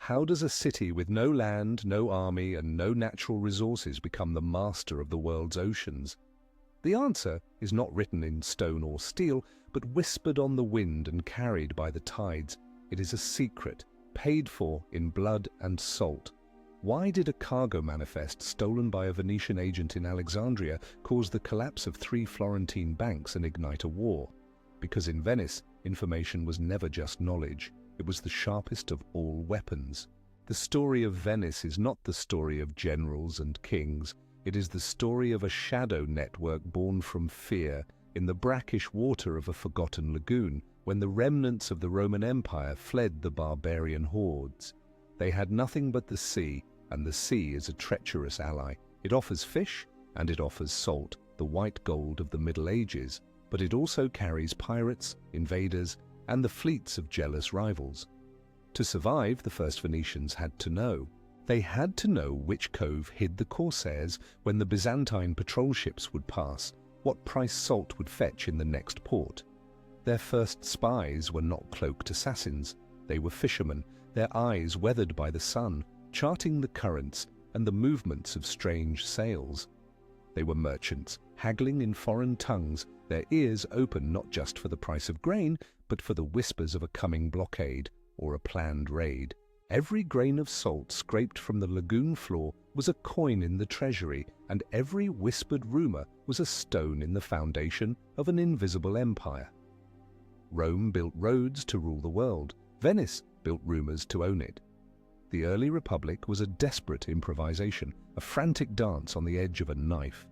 How does a city with no land, no army, and no natural resources become the master of the world's oceans? The answer is not written in stone or steel, but whispered on the wind and carried by the tides. It is a secret, paid for in blood and salt. Why did a cargo manifest stolen by a Venetian agent in Alexandria cause the collapse of 3 Florentine banks and ignite a war? Because in Venice, information was never just knowledge. It was the sharpest of all weapons. The story of Venice is not the story of generals and kings. It is the story of a shadow network born from fear in the brackish water of a forgotten lagoon when the remnants of the Roman Empire fled the barbarian hordes. They had nothing but the sea, and the sea is a treacherous ally. It offers fish and it offers salt, the white gold of the Middle Ages, but it also carries pirates, invaders, and the fleets of jealous rivals. To survive, the first Venetians had to know. They had to know which cove hid the corsairs when the Byzantine patrol ships would pass, what price salt would fetch in the next port. Their first spies were not cloaked assassins. They were fishermen, their eyes weathered by the sun, charting the currents and the movements of strange sails. They were merchants, haggling in foreign tongues, their ears open not just for the price of grain, but for the whispers of a coming blockade or a planned raid. Every grain of salt scraped from the lagoon floor was a coin in the treasury, and every whispered rumor was a stone in the foundation of an invisible empire. Rome built roads to rule the world. Venice built rumors to own it. The early republic was a desperate improvisation, a frantic dance on the edge of a knife.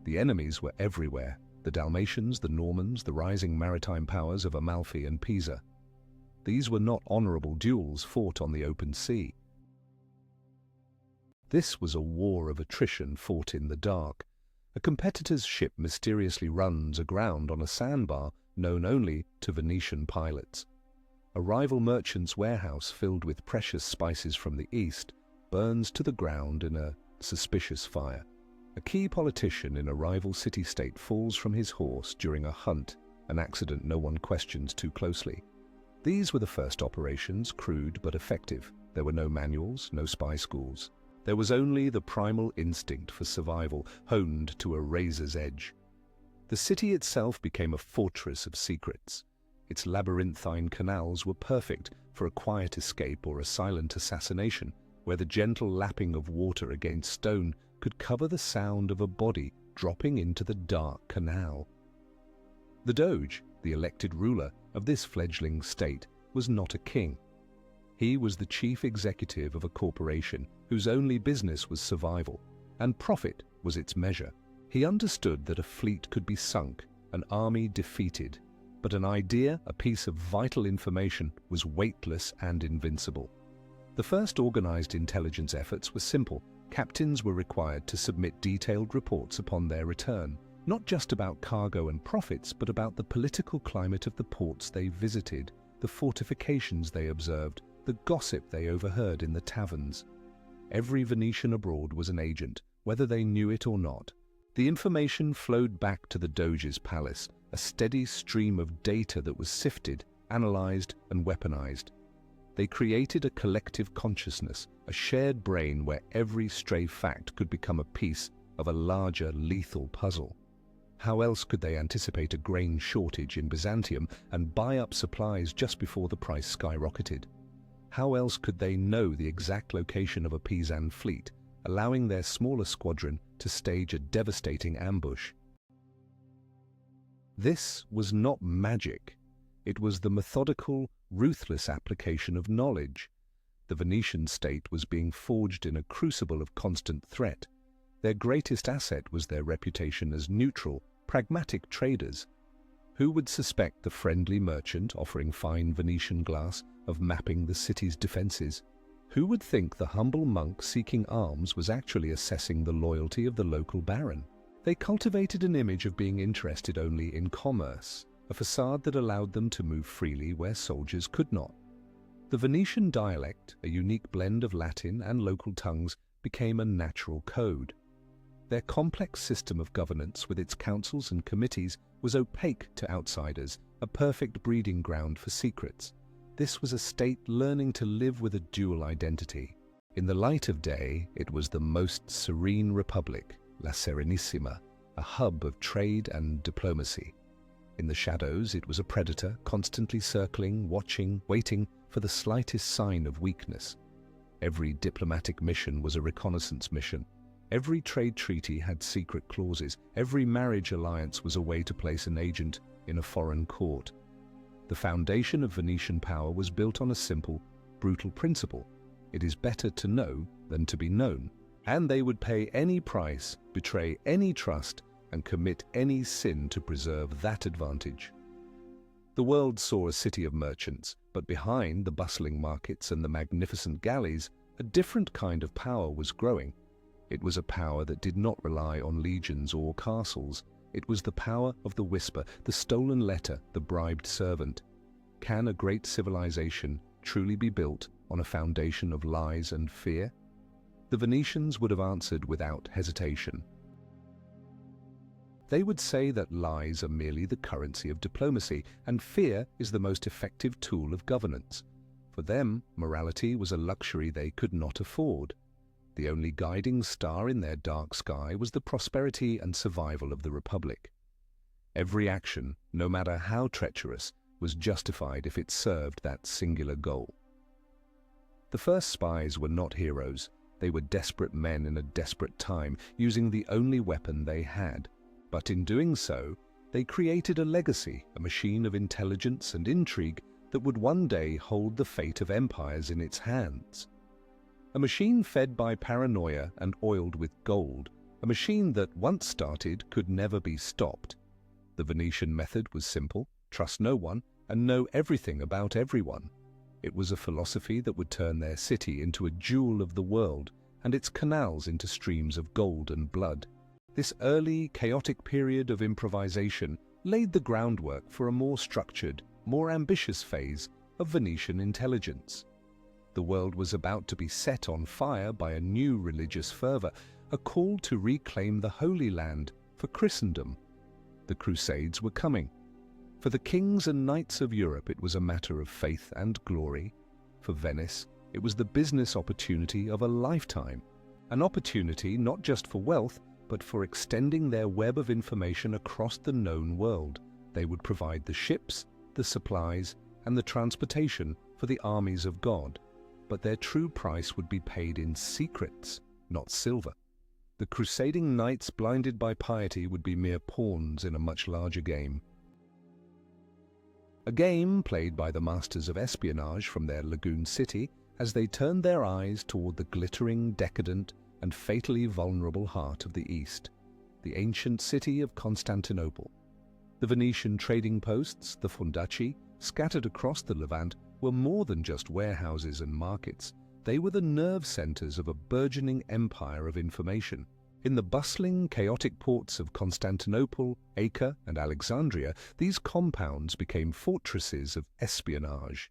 The enemies were everywhere: the Dalmatians, the Normans, the rising maritime powers of Amalfi and Pisa. These were not honorable duels fought on the open sea. This was a war of attrition fought in the dark. A competitor's ship mysteriously runs aground on a sandbar known only to Venetian pilots. A rival merchant's warehouse filled with precious spices from the east burns to the ground in a suspicious fire. A key politician in a rival city-state falls from his horse during a hunt, an accident no one questions too closely. These were the first operations, crude but effective. There were no manuals, no spy schools. There was only the primal instinct for survival, honed to a razor's edge. The city itself became a fortress of secrets. Its labyrinthine canals were perfect for a quiet escape or a silent assassination, where the gentle lapping of water against stone could cover the sound of a body dropping into the dark canal. The Doge, the elected ruler of this fledgling state, was not a king. He was the chief executive of a corporation whose only business was survival, and profit was its measure. He understood that a fleet could be sunk, an army defeated, but an idea, a piece of vital information, was weightless and invincible. The first organized intelligence efforts were simple. Captains were required to submit detailed reports upon their return, not just about cargo and profits, but about the political climate of the ports they visited, the fortifications they observed, the gossip they overheard in the taverns. Every Venetian abroad was an agent, whether they knew it or not. The information flowed back to the Doge's palace, a steady stream of data that was sifted, analyzed, and weaponized. They created a collective consciousness, a shared brain where every stray fact could become a piece of a larger, lethal puzzle. How else could they anticipate a grain shortage in Byzantium and buy up supplies just before the price skyrocketed? How else could they know the exact location of a Pisan fleet, allowing their smaller squadron to stage a devastating ambush? This was not magic. It was the methodical, ruthless application of knowledge. The Venetian state was being forged in a crucible of constant threat. Their greatest asset was their reputation as neutral, pragmatic traders. Who would suspect the friendly merchant offering fine Venetian glass of mapping the city's defenses? Who would think the humble monk seeking alms was actually assessing the loyalty of the local baron? They cultivated an image of being interested only in commerce, a facade that allowed them to move freely where soldiers could not. The Venetian dialect, a unique blend of Latin and local tongues, became a natural code. Their complex system of governance with its councils and committees was opaque to outsiders, a perfect breeding ground for secrets. This was a state learning to live with a dual identity. In the light of day, it was the most serene republic, La Serenissima, a hub of trade and diplomacy. In the shadows, it was a predator, constantly circling, watching, waiting for the slightest sign of weakness. Every diplomatic mission was a reconnaissance mission. Every trade treaty had secret clauses. Every marriage alliance was a way to place an agent in a foreign court. The foundation of Venetian power was built on a simple, brutal principle. It is better to know than to be known. And they would pay any price, betray any trust, and commit any sin to preserve that advantage. The world saw a city of merchants, but behind the bustling markets and the magnificent galleys, a different kind of power was growing. It was a power that did not rely on legions or castles. It was the power of the whisper, the stolen letter, the bribed servant. Can a great civilization truly be built on a foundation of lies and fear? The Venetians would have answered without hesitation. They would say that lies are merely the currency of diplomacy, and fear is the most effective tool of governance. For them, morality was a luxury they could not afford. The only guiding star in their dark sky was the prosperity and survival of the Republic. Every action, no matter how treacherous, was justified if it served that singular goal. The first spies were not heroes. They were desperate men in a desperate time, using the only weapon they had. But in doing so, they created a legacy, a machine of intelligence and intrigue that would one day hold the fate of empires in its hands. A machine fed by paranoia and oiled with gold, a machine that, once started, could never be stopped. The Venetian method was simple: trust no one and know everything about everyone. It was a philosophy that would turn their city into a jewel of the world and its canals into streams of gold and blood. This early, chaotic period of improvisation laid the groundwork for a more structured, more ambitious phase of Venetian intelligence. The world was about to be set on fire by a new religious fervor, a call to reclaim the Holy Land for Christendom. The Crusades were coming. For the kings and knights of Europe, it was a matter of faith and glory. For Venice, it was the business opportunity of a lifetime, an opportunity not just for wealth, but for extending their web of information across the known world. They would provide the ships, the supplies, and the transportation for the armies of God. But their true price would be paid in secrets, not silver. The crusading knights blinded by piety would be mere pawns in a much larger game. A game played by the masters of espionage from their lagoon city as they turned their eyes toward the glittering, decadent, and fatally vulnerable heart of the East, the ancient city of Constantinople. The Venetian trading posts, the Fondaci, scattered across the Levant, were more than just warehouses and markets. They were the nerve centers of a burgeoning empire of information. In the bustling, chaotic ports of Constantinople, Acre, and Alexandria, these compounds became fortresses of espionage.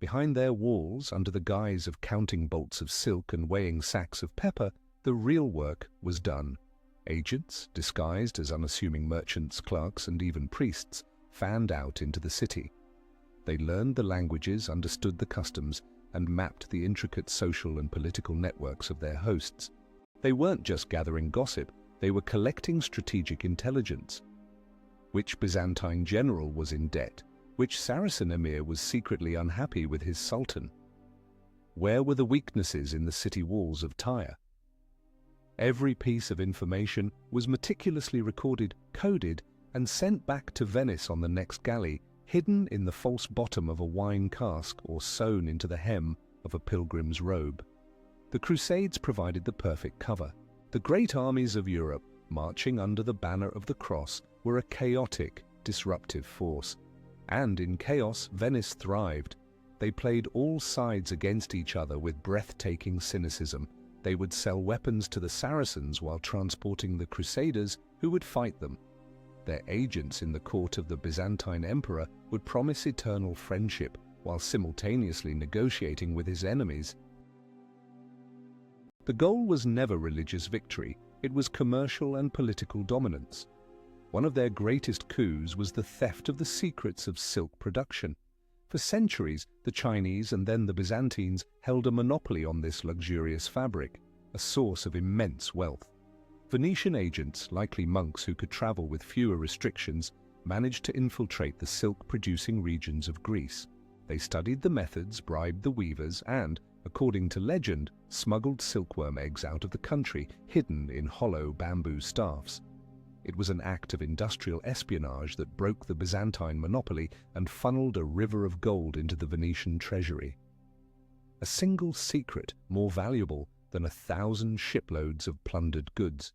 Behind their walls, under the guise of counting bolts of silk and weighing sacks of pepper, the real work was done. Agents, disguised as unassuming merchants, clerks, and even priests, fanned out into the city. They learned the languages, understood the customs, and mapped the intricate social and political networks of their hosts. They weren't just gathering gossip, they were collecting strategic intelligence. Which Byzantine general was in debt? Which Saracen emir was secretly unhappy with his sultan? Where were the weaknesses in the city walls of Tyre? Every piece of information was meticulously recorded, coded, and sent back to Venice on the next galley, hidden in the false bottom of a wine cask or sewn into the hem of a pilgrim's robe. The Crusades provided the perfect cover. The great armies of Europe, marching under the banner of the cross, were a chaotic, disruptive force. And in chaos, Venice thrived. They played all sides against each other with breathtaking cynicism. They would sell weapons to the Saracens while transporting the Crusaders who would fight them. Their agents in the court of the Byzantine emperor would promise eternal friendship while simultaneously negotiating with his enemies. The goal was never religious victory, it was commercial and political dominance. One of their greatest coups was the theft of the secrets of silk production. For centuries, the Chinese and then the Byzantines held a monopoly on this luxurious fabric, a source of immense wealth. Venetian agents, likely monks who could travel with fewer restrictions, managed to infiltrate the silk-producing regions of Greece. They studied the methods, bribed the weavers, and, according to legend, smuggled silkworm eggs out of the country, hidden in hollow bamboo staffs. It was an act of industrial espionage that broke the Byzantine monopoly and funneled a river of gold into the Venetian treasury. A single secret more valuable than 1,000 shiploads of plundered goods.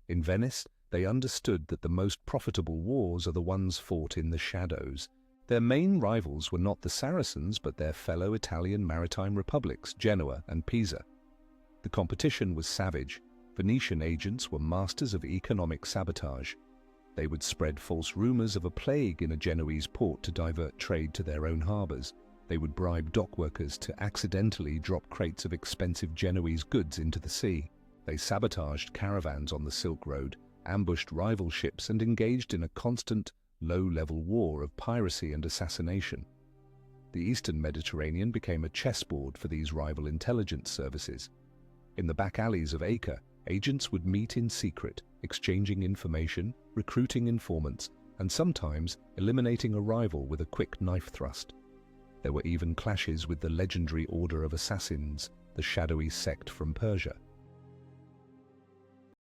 In Venice, they understood that the most profitable wars are the ones fought in the shadows. Their main rivals were not the Saracens, but their fellow Italian maritime republics, Genoa and Pisa. The competition was savage. Venetian agents were masters of economic sabotage. They would spread false rumors of a plague in a Genoese port to divert trade to their own harbors. They would bribe dockworkers to accidentally drop crates of expensive Genoese goods into the sea. They sabotaged caravans on the Silk Road, ambushed rival ships, and engaged in a constant, low-level war of piracy and assassination. The Eastern Mediterranean became a chessboard for these rival intelligence services. In the back alleys of Acre, agents would meet in secret, exchanging information, recruiting informants, and sometimes eliminating a rival with a quick knife thrust. There were even clashes with the legendary Order of Assassins, the shadowy sect from Persia.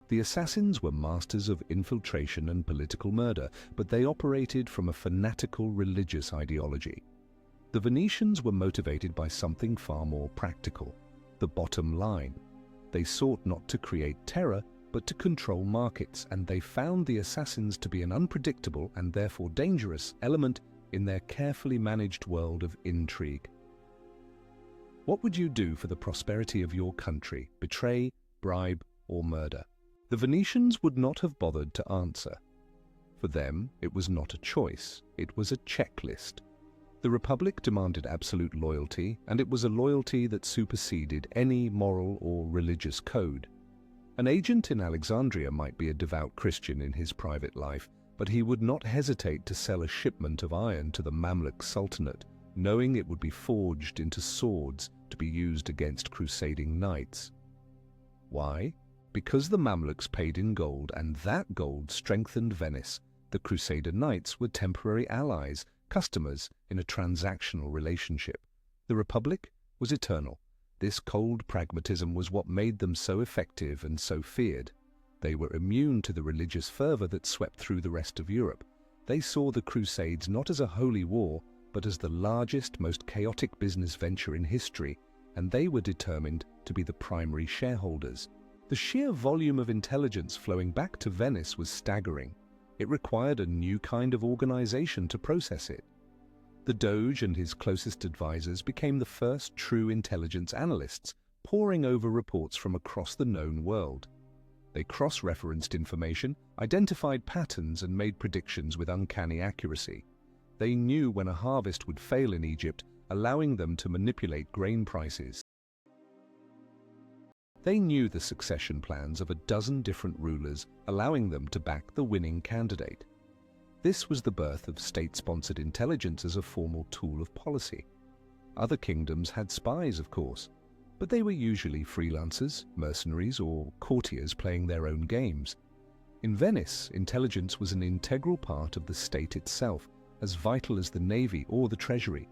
The assassins were masters of infiltration and political murder, but they operated from a fanatical religious ideology. The Venetians were motivated by something far more practical: the bottom line. They sought not to create terror, but to control markets, and they found the assassins to be an unpredictable and therefore dangerous element in their carefully managed world of intrigue. What would you do for the prosperity of your country? Betray, bribe, or murder? The Venetians would not have bothered to answer. For them, it was not a choice, it was a checklist. The Republic demanded absolute loyalty, and it was a loyalty that superseded any moral or religious code. An agent in Alexandria might be a devout Christian in his private life, but he would not hesitate to sell a shipment of iron to the Mamluk Sultanate, knowing it would be forged into swords to be used against crusading knights. Why? Because the Mamluks paid in gold, and that gold strengthened Venice. The Crusader knights were temporary allies, customers in a transactional relationship. The Republic was eternal. This cold pragmatism was what made them so effective and so feared. They were immune to the religious fervor that swept through the rest of Europe. They saw the Crusades not as a holy war, but as the largest, most chaotic business venture in history, and they were determined to be the primary shareholders. The sheer volume of intelligence flowing back to Venice was staggering. It required a new kind of organization to process it. The Doge and his closest advisors became the first true intelligence analysts, poring over reports from across the known world. They cross-referenced information, identified patterns, and made predictions with uncanny accuracy. They knew when a harvest would fail in Egypt, allowing them to manipulate grain prices. They knew the succession plans of a dozen different rulers, allowing them to back the winning candidate. This was the birth of state-sponsored intelligence as a formal tool of policy. Other kingdoms had spies, of course, but they were usually freelancers, mercenaries, or courtiers playing their own games. In Venice, intelligence was an integral part of the state itself, as vital as the navy or the treasury.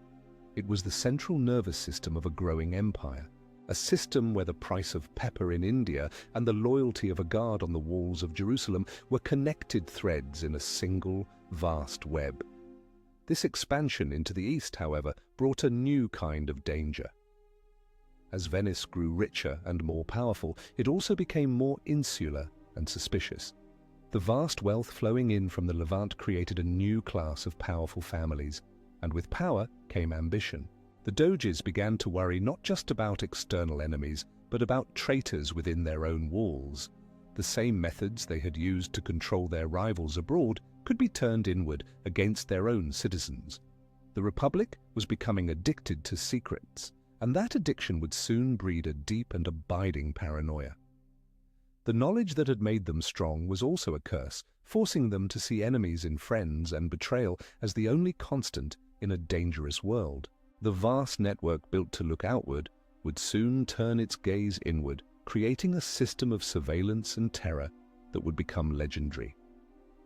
It was the central nervous system of a growing empire. A system where the price of pepper in India and the loyalty of a guard on the walls of Jerusalem were connected threads in a single, vast web. This expansion into the east, however, brought a new kind of danger. As Venice grew richer and more powerful, it also became more insular and suspicious. The vast wealth flowing in from the Levant created a new class of powerful families, and with power came ambition. The Doges began to worry not just about external enemies, but about traitors within their own walls. The same methods they had used to control their rivals abroad could be turned inward against their own citizens. The Republic was becoming addicted to secrets, and that addiction would soon breed a deep and abiding paranoia. The knowledge that had made them strong was also a curse, forcing them to see enemies in friends and betrayal as the only constant in a dangerous world. The vast network built to look outward would soon turn its gaze inward, creating a system of surveillance and terror that would become legendary.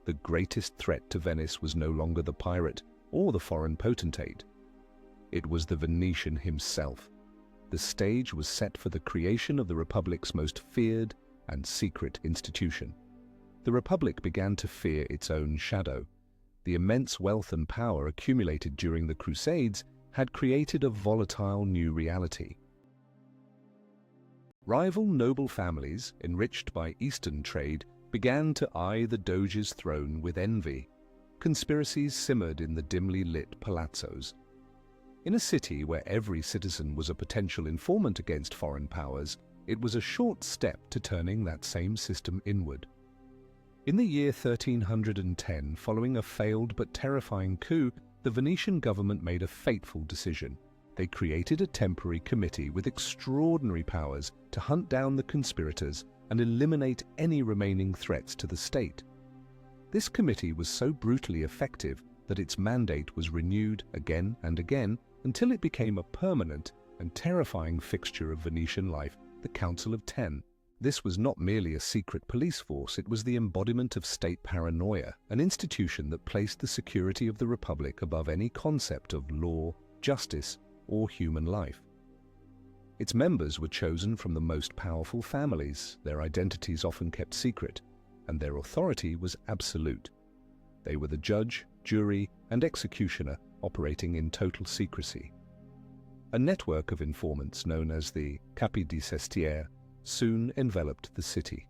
The greatest threat to Venice was no longer the pirate or the foreign potentate. It was the Venetian himself. The stage was set for the creation of the Republic's most feared and secret institution. The Republic began to fear its own shadow. The immense wealth and power accumulated during the Crusades had created a volatile new reality. Rival noble families, enriched by Eastern trade, began to eye the Doge's throne with envy. Conspiracies simmered in the dimly lit palazzos. In a city where every citizen was a potential informant against foreign powers, it was a short step to turning that same system inward. In the year 1310, following a failed but terrifying coup, the Venetian government made a fateful decision. They created a temporary committee with extraordinary powers to hunt down the conspirators and eliminate any remaining threats to the state. This committee was so brutally effective that its mandate was renewed again and again until it became a permanent and terrifying fixture of Venetian life, the Council of Ten. This was not merely a secret police force, it was the embodiment of state paranoia, an institution that placed the security of the Republic above any concept of law, justice, or human life. Its members were chosen from the most powerful families, their identities often kept secret, and their authority was absolute. They were the judge, jury, and executioner operating in total secrecy. A network of informants known as the Capi di Sestiere soon enveloped the city.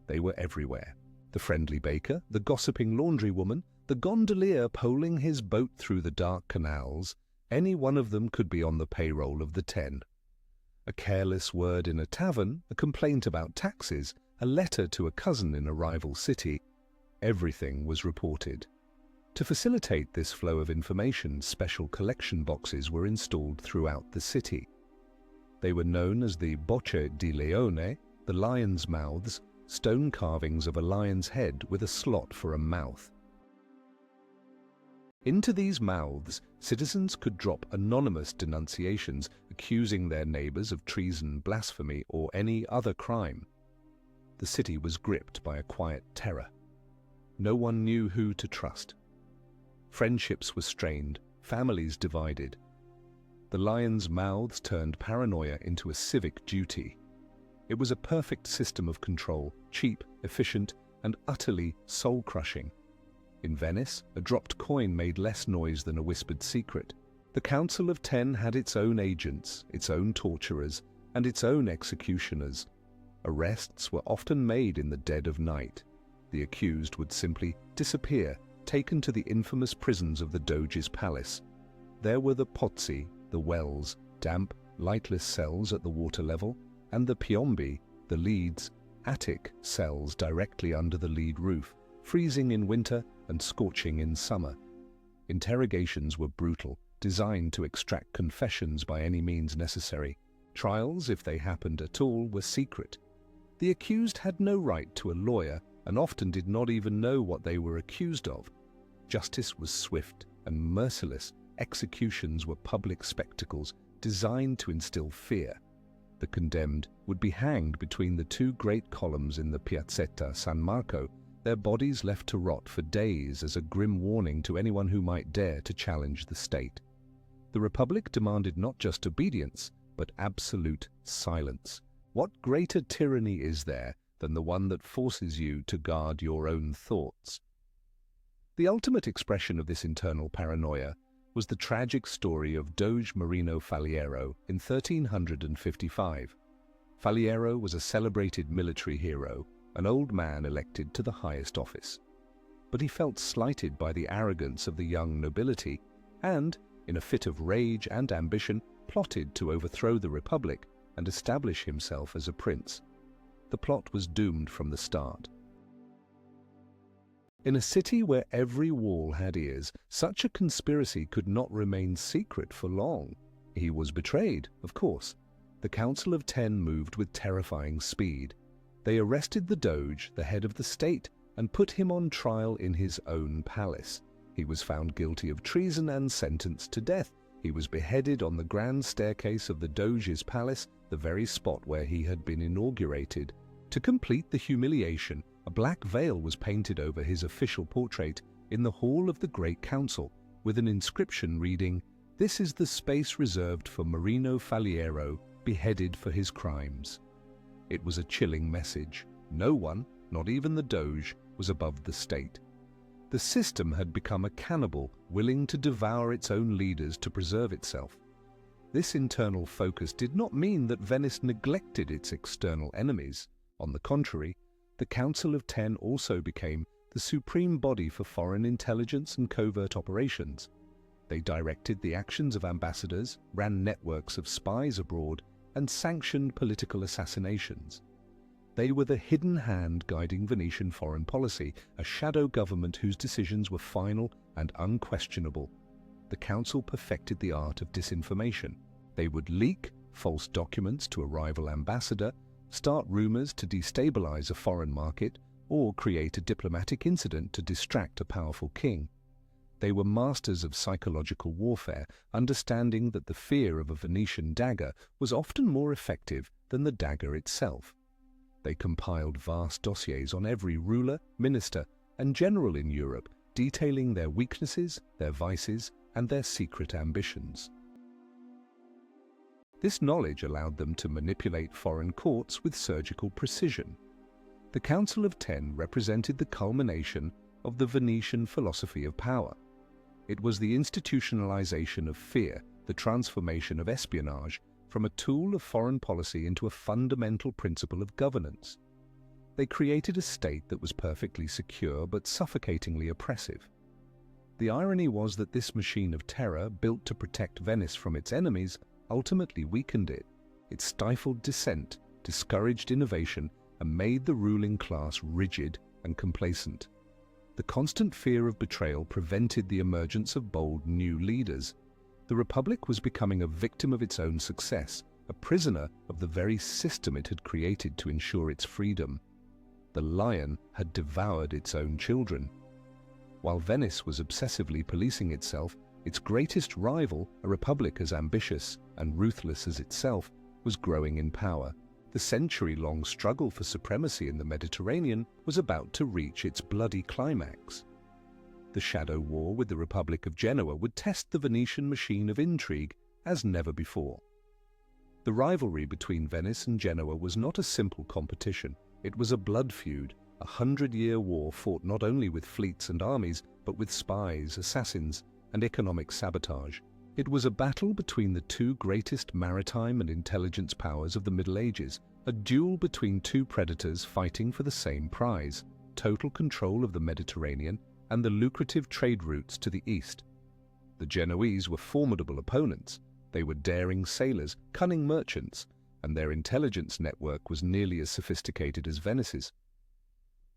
They were everywhere. The friendly baker, the gossiping laundrywoman, the gondolier poling his boat through the dark canals, any one of them could be on the payroll of the Ten. A careless word in a tavern, a complaint about taxes, a letter to a cousin in a rival city, everything was reported. To facilitate this flow of information, special collection boxes were installed throughout the city. They were known as the Bocce di Leone, the lion's mouths, stone carvings of a lion's head with a slot for a mouth. Into these mouths, citizens could drop anonymous denunciations accusing their neighbors of treason, blasphemy, or any other crime. The city was gripped by a quiet terror. No one knew who to trust. Friendships were strained, families divided. The lions' mouths turned paranoia into a civic duty. It was a perfect system of control, cheap, efficient, and utterly soul-crushing. In Venice, a dropped coin made less noise than a whispered secret. The Council of Ten had its own agents, its own torturers, and its own executioners. Arrests were often made in the dead of night. The accused would simply disappear, taken to the infamous prisons of the Doge's palace. There were the pozzi, the wells, damp, lightless cells at the water level, and the piombi, the leads, attic cells directly under the lead roof, freezing in winter and scorching in summer. Interrogations were brutal, designed to extract confessions by any means necessary. Trials, if they happened at all, were secret. The accused had no right to a lawyer and often did not even know what they were accused of. Justice was swift and merciless. Executions were public spectacles designed to instill fear. The condemned would be hanged between the two great columns in the Piazzetta San Marco, their bodies left to rot for days as a grim warning to anyone who might dare to challenge the state. The Republic demanded not just obedience, but absolute silence. What greater tyranny is there than the one that forces you to guard your own thoughts? The ultimate expression of this internal paranoia was the tragic story of Doge Marino Faliero in 1355. Faliero was a celebrated military hero, an old man elected to the highest office. But he felt slighted by the arrogance of the young nobility and, in a fit of rage and ambition, plotted to overthrow the Republic and establish himself as a prince. The plot was doomed from the start. In a city where every wall had ears, such a conspiracy could not remain secret for long. He was betrayed, of course. The Council of Ten moved with terrifying speed. They arrested the Doge, the head of the state, and put him on trial in his own palace. He was found guilty of treason and sentenced to death. He was beheaded on the grand staircase of the Doge's palace, the very spot where he had been inaugurated. To complete the humiliation, a black veil was painted over his official portrait in the hall of the Great Council, with an inscription reading, "This is the space reserved for Marino Faliero, beheaded for his crimes." It was a chilling message. No one, not even the Doge, was above the state. The system had become a cannibal, willing to devour its own leaders to preserve itself. This internal focus did not mean that Venice neglected its external enemies. On the contrary, the Council of Ten also became the supreme body for foreign intelligence and covert operations. They directed the actions of ambassadors, ran networks of spies abroad, and sanctioned political assassinations. They were the hidden hand guiding Venetian foreign policy, a shadow government whose decisions were final and unquestionable. The council perfected the art of disinformation. They would leak false documents to a rival ambassador, start rumors to destabilize a foreign market, or create a diplomatic incident to distract a powerful king. They were masters of psychological warfare, understanding that the fear of a Venetian dagger was often more effective than the dagger itself. They compiled vast dossiers on every ruler, minister, and general in Europe, detailing their weaknesses, their vices, and their secret ambitions. This knowledge allowed them to manipulate foreign courts with surgical precision. The Council of Ten represented the culmination of the Venetian philosophy of power. It was the institutionalization of fear, the transformation of espionage from a tool of foreign policy into a fundamental principle of governance. They created a state that was perfectly secure but suffocatingly oppressive. The irony was that this machine of terror, built to protect Venice from its enemies, ultimately weakened it. It stifled dissent, discouraged innovation, and made the ruling class rigid and complacent. The constant fear of betrayal prevented the emergence of bold new leaders. The Republic was becoming a victim of its own success, a prisoner of the very system it had created to ensure its freedom. The lion had devoured its own children. While Venice was obsessively policing itself, its greatest rival, a republic as ambitious and ruthless as itself, was growing in power. The century-long struggle for supremacy in the Mediterranean was about to reach its bloody climax. The shadow war with the Republic of Genoa would test the Venetian machine of intrigue as never before. The rivalry between Venice and Genoa was not a simple competition. It was a blood feud, a 100-year war fought not only with fleets and armies, but with spies, assassins, and economic sabotage. It was a battle between the two greatest maritime and intelligence powers of the Middle Ages, a duel between two predators fighting for the same prize, total control of the Mediterranean and the lucrative trade routes to the east. The Genoese were formidable opponents. They were daring sailors, cunning merchants, and their intelligence network was nearly as sophisticated as Venice's.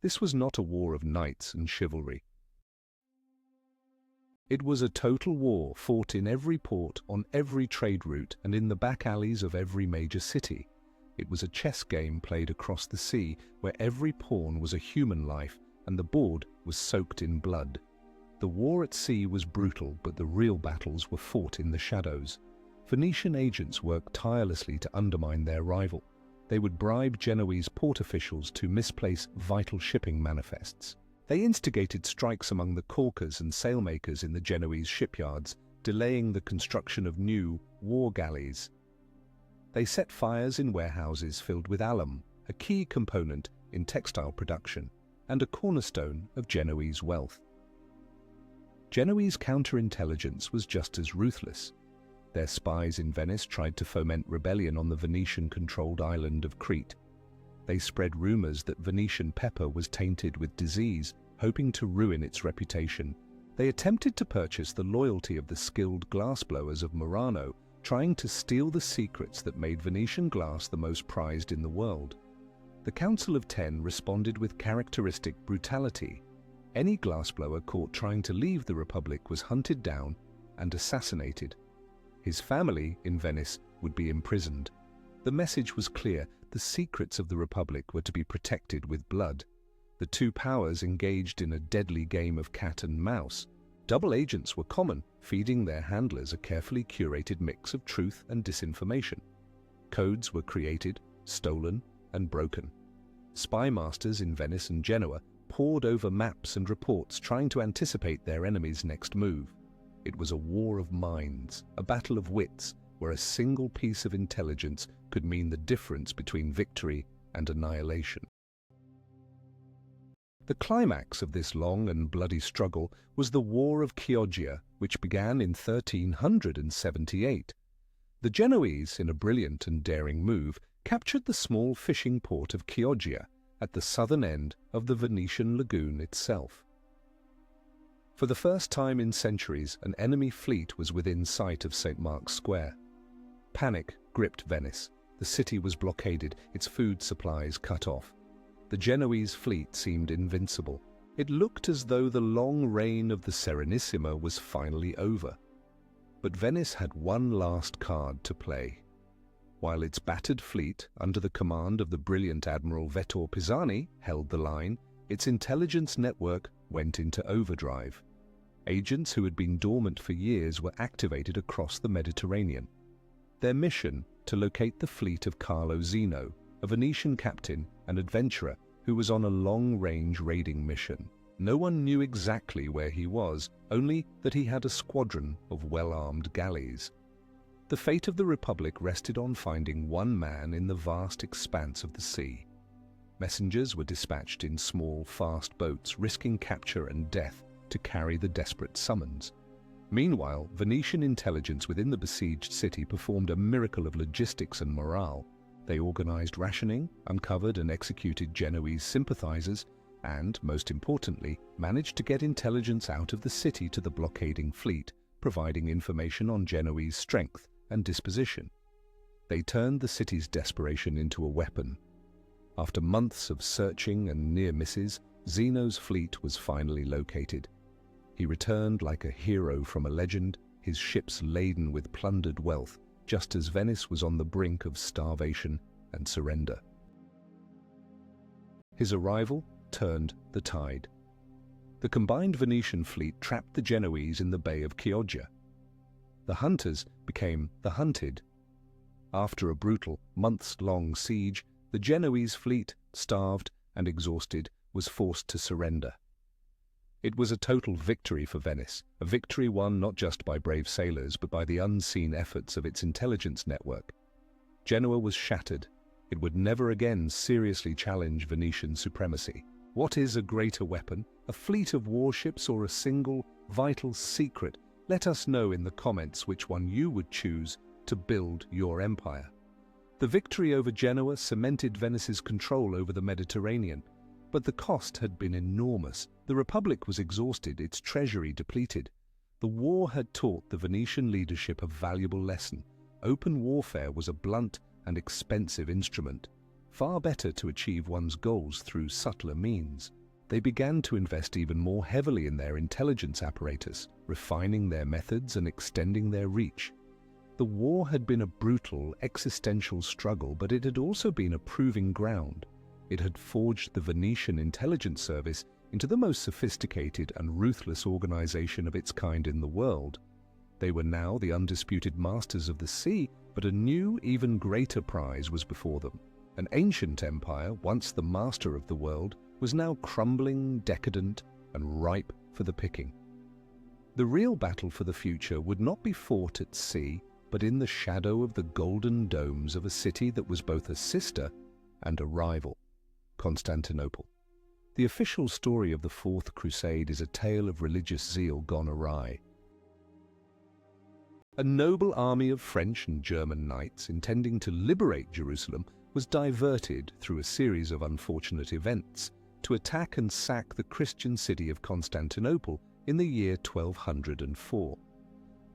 This was not a war of knights and chivalry. It was a total war fought in every port, on every trade route, and in the back alleys of every major city. It was a chess game played across the sea, where every pawn was a human life, and the board was soaked in blood. The war at sea was brutal, but the real battles were fought in the shadows. Venetian agents worked tirelessly to undermine their rival. They would bribe Genoese port officials to misplace vital shipping manifests. They instigated strikes among the caulkers and sailmakers in the Genoese shipyards, delaying the construction of new war galleys. They set fires in warehouses filled with alum, a key component in textile production and a cornerstone of Genoese wealth. Genoese counterintelligence was just as ruthless. Their spies in Venice tried to foment rebellion on the Venetian-controlled island of Crete. They spread rumors that Venetian pepper was tainted with disease, hoping to ruin its reputation. They attempted to purchase the loyalty of the skilled glassblowers of Murano, trying to steal the secrets that made Venetian glass the most prized in the world. The Council of Ten responded with characteristic brutality. Any glassblower caught trying to leave the Republic was hunted down and assassinated. His family in Venice would be imprisoned. The message was clear: the secrets of the Republic were to be protected with blood. The two powers engaged in a deadly game of cat and mouse. Double agents were common, feeding their handlers a carefully curated mix of truth and disinformation. Codes were created, stolen, and broken. Spy masters in Venice and Genoa pored over maps and reports trying to anticipate their enemy's next move. It was a war of minds, a battle of wits, where a single piece of intelligence could mean the difference between victory and annihilation. The climax of this long and bloody struggle was the War of Chioggia, which began in 1378. The Genoese, in a brilliant and daring move, captured the small fishing port of Chioggia at the southern end of the Venetian lagoon itself. For the first time in centuries, an enemy fleet was within sight of St. Mark's Square. Panic gripped Venice. The city was blockaded, its food supplies cut off. The Genoese fleet seemed invincible. It looked as though the long reign of the Serenissima was finally over. But Venice had one last card to play. While its battered fleet, under the command of the brilliant Admiral Vettor Pisani, held the line, its intelligence network went into overdrive. Agents who had been dormant for years were activated across the Mediterranean. Their mission: to locate the fleet of Carlo Zeno, a Venetian captain and adventurer who was on a long-range raiding mission. No one knew exactly where he was, only that he had a squadron of well-armed galleys. The fate of the Republic rested on finding one man in the vast expanse of the sea. Messengers were dispatched in small, fast boats, risking capture and death to carry the desperate summons. Meanwhile, Venetian intelligence within the besieged city performed a miracle of logistics and morale. They organized rationing, uncovered and executed Genoese sympathizers, and, most importantly, managed to get intelligence out of the city to the blockading fleet, providing information on Genoese strength and disposition. They turned the city's desperation into a weapon. After months of searching and near misses, Zeno's fleet was finally located. He returned like a hero from a legend, his ships laden with plundered wealth, just as Venice was on the brink of starvation and surrender. His arrival turned the tide. The combined Venetian fleet trapped the Genoese in the Bay of Chioggia. The hunters became the hunted. After a brutal, months-long siege, the Genoese fleet, starved and exhausted, was forced to surrender. It was a total victory for Venice, a victory won not just by brave sailors but by the unseen efforts of its intelligence network. Genoa was shattered. It would never again seriously challenge Venetian supremacy. What is a greater weapon, a fleet of warships or a single, vital secret? Let us know in the comments which one you would choose to build your empire. The victory over Genoa cemented Venice's control over the Mediterranean, but the cost had been enormous. The Republic was exhausted, its treasury depleted. The war had taught the Venetian leadership a valuable lesson. Open warfare was a blunt and expensive instrument. Far better to achieve one's goals through subtler means. They began to invest even more heavily in their intelligence apparatus, refining their methods and extending their reach. The war had been a brutal, existential struggle, but it had also been a proving ground. It had forged the Venetian intelligence service into the most sophisticated and ruthless organization of its kind in the world. They were now the undisputed masters of the sea, but a new, even greater prize was before them. An ancient empire, once the master of the world, was now crumbling, decadent, and ripe for the picking. The real battle for the future would not be fought at sea, but in the shadow of the golden domes of a city that was both a sister and a rival: Constantinople. The official story of the Fourth Crusade is a tale of religious zeal gone awry. A noble army of French and German knights intending to liberate Jerusalem was diverted through a series of unfortunate events to attack and sack the Christian city of Constantinople in the year 1204.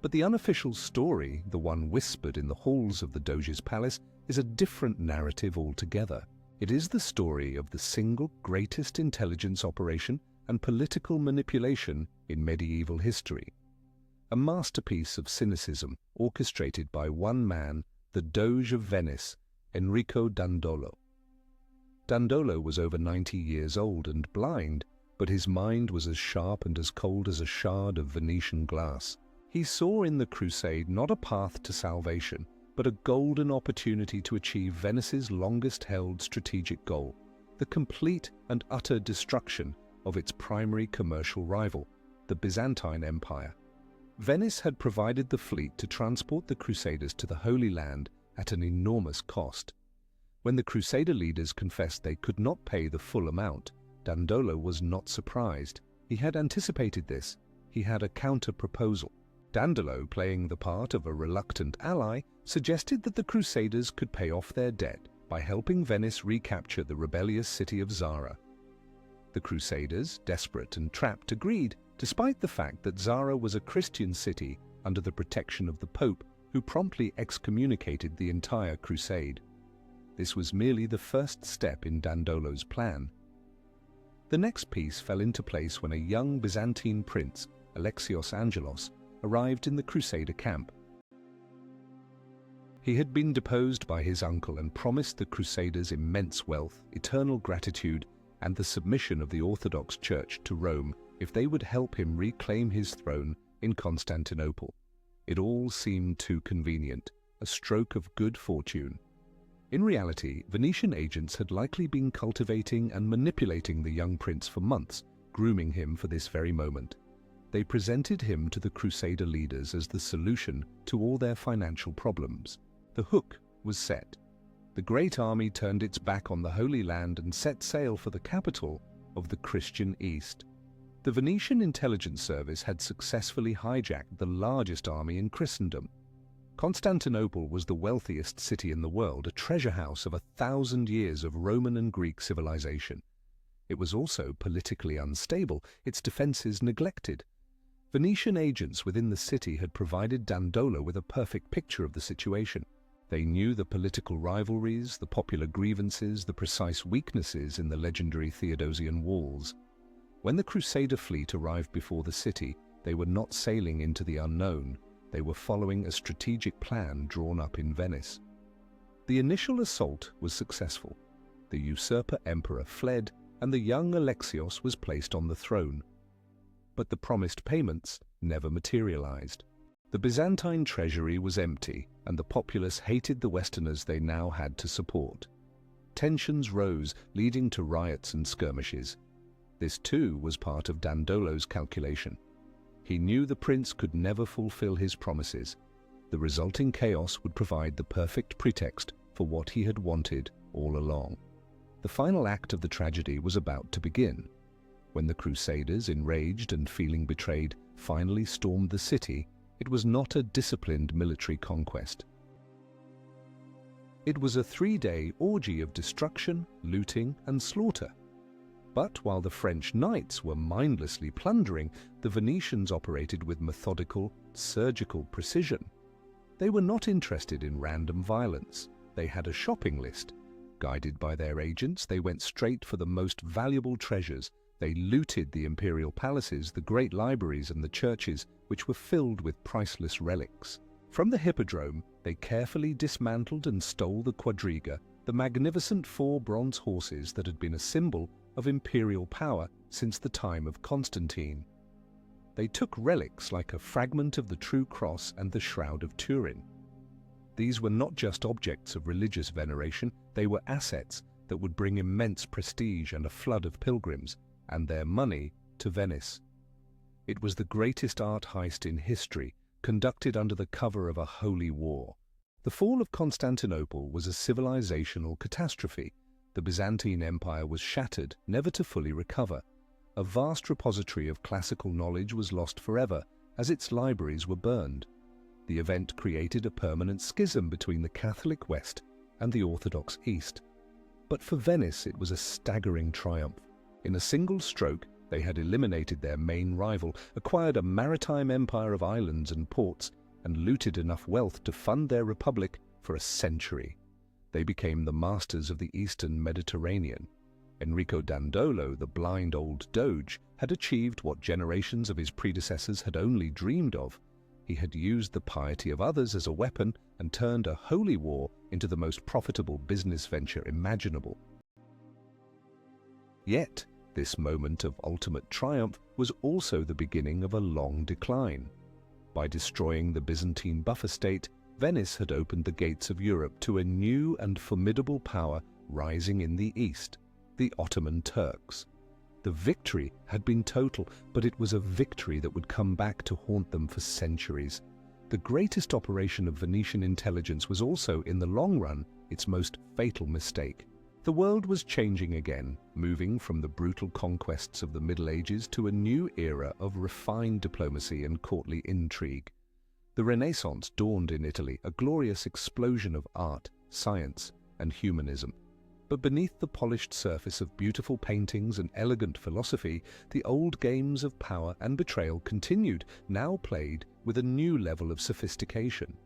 But the unofficial story, the one whispered in the halls of the Doge's palace, is a different narrative altogether. It is the story of the single greatest intelligence operation and political manipulation in medieval history. A masterpiece of cynicism orchestrated by one man, the Doge of Venice, Enrico Dandolo. Dandolo was over 90 years old and blind, but his mind was as sharp and as cold as a shard of Venetian glass. He saw in the crusade not a path to salvation, but a golden opportunity to achieve Venice's longest-held strategic goal, the complete and utter destruction of its primary commercial rival, the Byzantine Empire. Venice had provided the fleet to transport the Crusaders to the Holy Land at an enormous cost. When the Crusader leaders confessed they could not pay the full amount, Dandolo was not surprised. He had anticipated this. He had a counter-proposal. Dandolo, playing the part of a reluctant ally, suggested that the Crusaders could pay off their debt by helping Venice recapture the rebellious city of Zara. The Crusaders, desperate and trapped, agreed, despite the fact that Zara was a Christian city under the protection of the Pope, who promptly excommunicated the entire crusade. This was merely the first step in Dandolo's plan. The next piece fell into place when a young Byzantine prince, Alexios Angelos, arrived in the Crusader camp. He had been deposed by his uncle and promised the Crusaders immense wealth, eternal gratitude, and the submission of the Orthodox Church to Rome if they would help him reclaim his throne in Constantinople. It all seemed too convenient, a stroke of good fortune. In reality, Venetian agents had likely been cultivating and manipulating the young prince for months, grooming him for this very moment. They presented him to the Crusader leaders as the solution to all their financial problems. The hook was set. The great army turned its back on the Holy Land and set sail for the capital of the Christian East. The Venetian intelligence service had successfully hijacked the largest army in Christendom. Constantinople was the wealthiest city in the world, a treasure house of 1,000 years of Roman and Greek civilization. It was also politically unstable, its defenses neglected. Venetian agents within the city had provided Dandolo with a perfect picture of the situation. They knew the political rivalries, the popular grievances, the precise weaknesses in the legendary Theodosian walls. When the Crusader fleet arrived before the city, they were not sailing into the unknown. They were following a strategic plan drawn up in Venice. The initial assault was successful. The usurper emperor fled, and the young Alexios was placed on the throne. But the promised payments never materialized. The Byzantine treasury was empty, and the populace hated the Westerners they now had to support. Tensions rose, leading to riots and skirmishes. This too was part of Dandolo's calculation. He knew the prince could never fulfill his promises. The resulting chaos would provide the perfect pretext for what he had wanted all along. The final act of the tragedy was about to begin. When the Crusaders, enraged and feeling betrayed, finally stormed the city, it was not a disciplined military conquest. It was a 3-day orgy of destruction, looting, and slaughter. But while the French knights were mindlessly plundering, the Venetians operated with methodical, surgical precision. They were not interested in random violence. They had a shopping list. Guided by their agents, they went straight for the most valuable treasures. They looted the imperial palaces, the great libraries, and the churches, which were filled with priceless relics. From the hippodrome, they carefully dismantled and stole the quadriga, the magnificent 4 bronze horses that had been a symbol of imperial power since the time of Constantine. They took relics like a fragment of the True Cross and the Shroud of Turin. These were not just objects of religious veneration, they were assets that would bring immense prestige and a flood of pilgrims, and their money, to Venice. It was the greatest art heist in history, conducted under the cover of a holy war. The fall of Constantinople was a civilizational catastrophe. The Byzantine Empire was shattered, never to fully recover. A vast repository of classical knowledge was lost forever, as its libraries were burned. The event created a permanent schism between the Catholic West and the Orthodox East. But for Venice, it was a staggering triumph. In a single stroke, they had eliminated their main rival, acquired a maritime empire of islands and ports, and looted enough wealth to fund their republic for a century. They became the masters of the Eastern Mediterranean. Enrico Dandolo, the blind old doge, had achieved what generations of his predecessors had only dreamed of. He had used the piety of others as a weapon and turned a holy war into the most profitable business venture imaginable. Yet, This moment of ultimate triumph was also the beginning of a long decline. By destroying the Byzantine buffer state, Venice had opened the gates of Europe to a new and formidable power rising in the east, the Ottoman Turks. The victory had been total, but it was a victory that would come back to haunt them for centuries. The greatest operation of Venetian intelligence was also, in the long run, its most fatal mistake. The world was changing again, moving from the brutal conquests of the Middle Ages to a new era of refined diplomacy and courtly intrigue. The Renaissance dawned in Italy, a glorious explosion of art, science, and humanism. But beneath the polished surface of beautiful paintings and elegant philosophy, the old games of power and betrayal continued, now played with a new level of sophistication.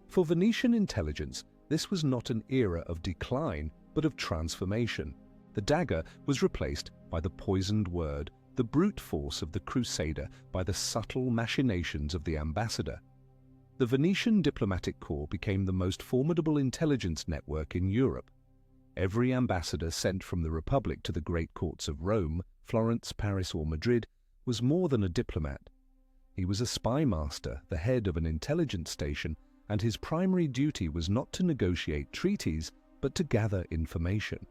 For Venetian intelligence, this was not an era of decline, but of transformation. The dagger was replaced by the poisoned word, the brute force of the crusader by the subtle machinations of the ambassador. The Venetian diplomatic corps became the most formidable intelligence network in Europe. Every ambassador sent from the Republic to the great courts of Rome, Florence, Paris, or Madrid was more than a diplomat. He was a spy master, the head of an intelligence station, and his primary duty was not to negotiate treaties, but to gather information.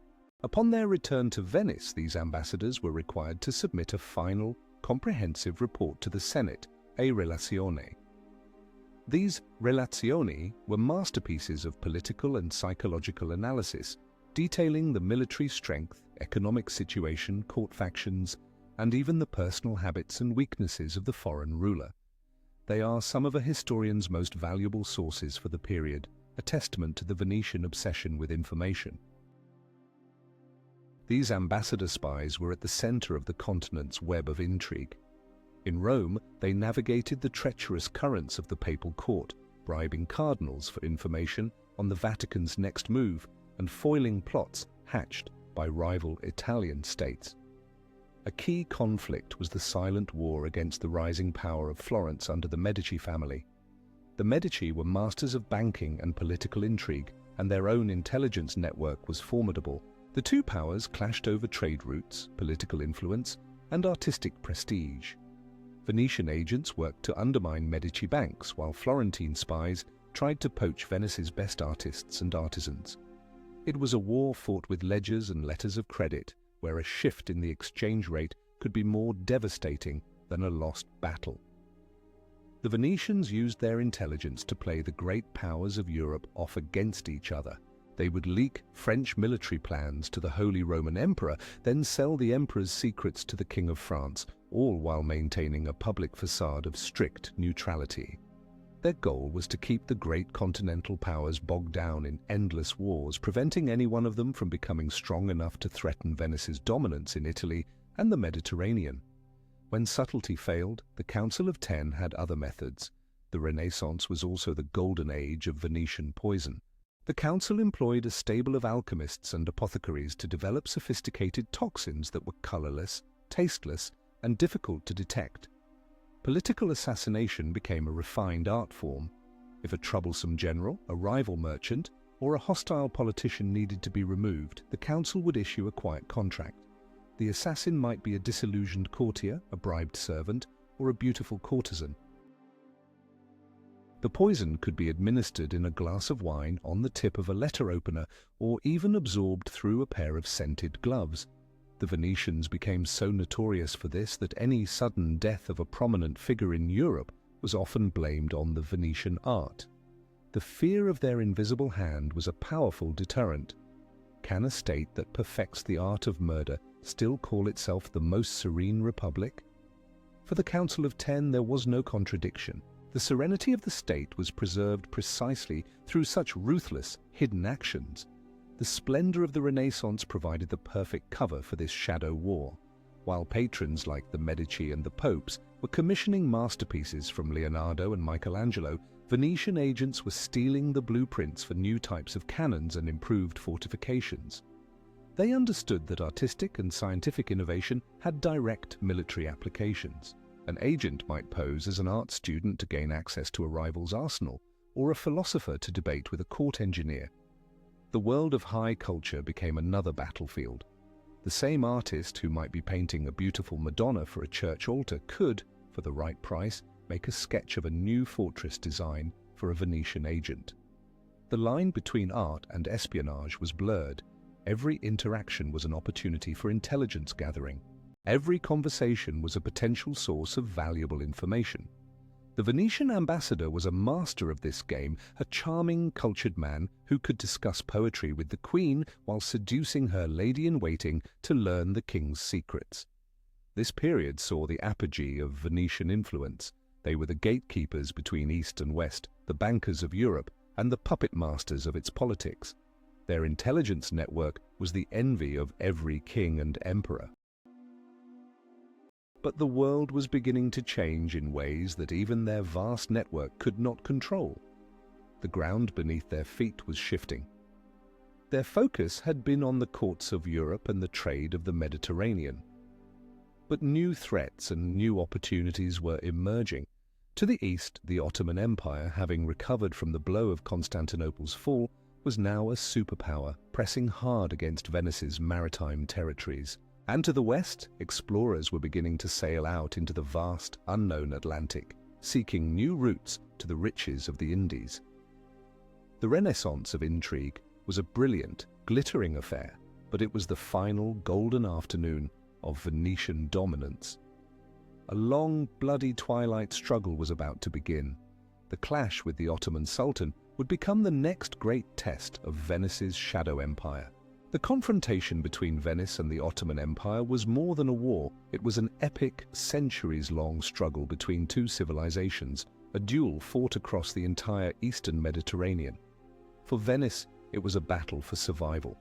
Upon their return to Venice, these ambassadors were required to submit a final, comprehensive report to the Senate, a relazione. These relazioni were masterpieces of political and psychological analysis, detailing the military strength, economic situation, court factions, and even the personal habits and weaknesses of the foreign ruler. They are some of a historian's most valuable sources for the period, a testament to the Venetian obsession with information. These ambassador spies were at the center of the continent's web of intrigue. In Rome, they navigated the treacherous currents of the papal court, bribing cardinals for information on the Vatican's next move and foiling plots hatched by rival Italian states. A key conflict was the silent war against the rising power of Florence under the Medici family. The Medici were masters of banking and political intrigue, and their own intelligence network was formidable. The two powers clashed over trade routes, political influence, and artistic prestige. Venetian agents worked to undermine Medici banks, while Florentine spies tried to poach Venice's best artists and artisans. It was a war fought with ledgers and letters of credit, where a shift in the exchange rate could be more devastating than a lost battle. The Venetians used their intelligence to play the great powers of Europe off against each other. They would leak French military plans to the Holy Roman Emperor, then sell the Emperor's secrets to the King of France, all while maintaining a public facade of strict neutrality. Their goal was to keep the great continental powers bogged down in endless wars, preventing any one of them from becoming strong enough to threaten Venice's dominance in Italy and the Mediterranean. When subtlety failed, the Council of Ten had other methods. The Renaissance was also the golden age of Venetian poison. The council employed a stable of alchemists and apothecaries to develop sophisticated toxins that were colorless, tasteless, and difficult to detect. Political assassination became a refined art form. If a troublesome general, a rival merchant, or a hostile politician needed to be removed, the council would issue a quiet contract. The assassin might be a disillusioned courtier, a bribed servant, or a beautiful courtesan. The poison could be administered in a glass of wine, on the tip of a letter opener, or even absorbed through a pair of scented gloves. The Venetians became so notorious for this that any sudden death of a prominent figure in Europe was often blamed on the Venetian art. The fear of their invisible hand was a powerful deterrent. Can a state that perfects the art of murder still call itself the most serene republic? For the Council of Ten there was no contradiction. The serenity of the state was preserved precisely through such ruthless, hidden actions. The splendor of the Renaissance provided the perfect cover for this shadow war, while patrons like the Medici and the popes were commissioning masterpieces from Leonardo and Michelangelo. Venetian agents were stealing the blueprints for new types of cannons and improved fortifications. They understood that artistic and scientific innovation had direct military applications. An agent might pose as an art student to gain access to a rival's arsenal, or a philosopher to debate with a court engineer. The world of high culture became another battlefield. The same artist who might be painting a beautiful Madonna for a church altar could, for the right price, make a sketch of a new fortress design for a Venetian agent. The line between art and espionage was blurred. Every interaction was an opportunity for intelligence gathering. Every conversation was a potential source of valuable information. The Venetian ambassador was a master of this game, a charming, cultured man who could discuss poetry with the queen while seducing her lady-in-waiting to learn the king's secrets. This period saw the apogee of Venetian influence. They were the gatekeepers between East and West, the bankers of Europe, and the puppet masters of its politics. Their intelligence network was the envy of every king and emperor. But the world was beginning to change in ways that even their vast network could not control. The ground beneath their feet was shifting. Their focus had been on the courts of Europe and the trade of the Mediterranean. But new threats and new opportunities were emerging. To the east, the Ottoman Empire, having recovered from the blow of Constantinople's fall, was now a superpower, pressing hard against Venice's maritime territories. And to the west, explorers were beginning to sail out into the vast, unknown Atlantic, seeking new routes to the riches of the Indies. The renaissance of intrigue was a brilliant, glittering affair, but it was the final golden afternoon of Venetian dominance. A long, bloody twilight struggle was about to begin. The clash with the Ottoman Sultan would become the next great test of Venice's shadow empire. The confrontation between Venice and the Ottoman Empire was more than a war. It was an epic, centuries-long struggle between two civilizations, a duel fought across the entire eastern Mediterranean. For Venice, it was a battle for survival.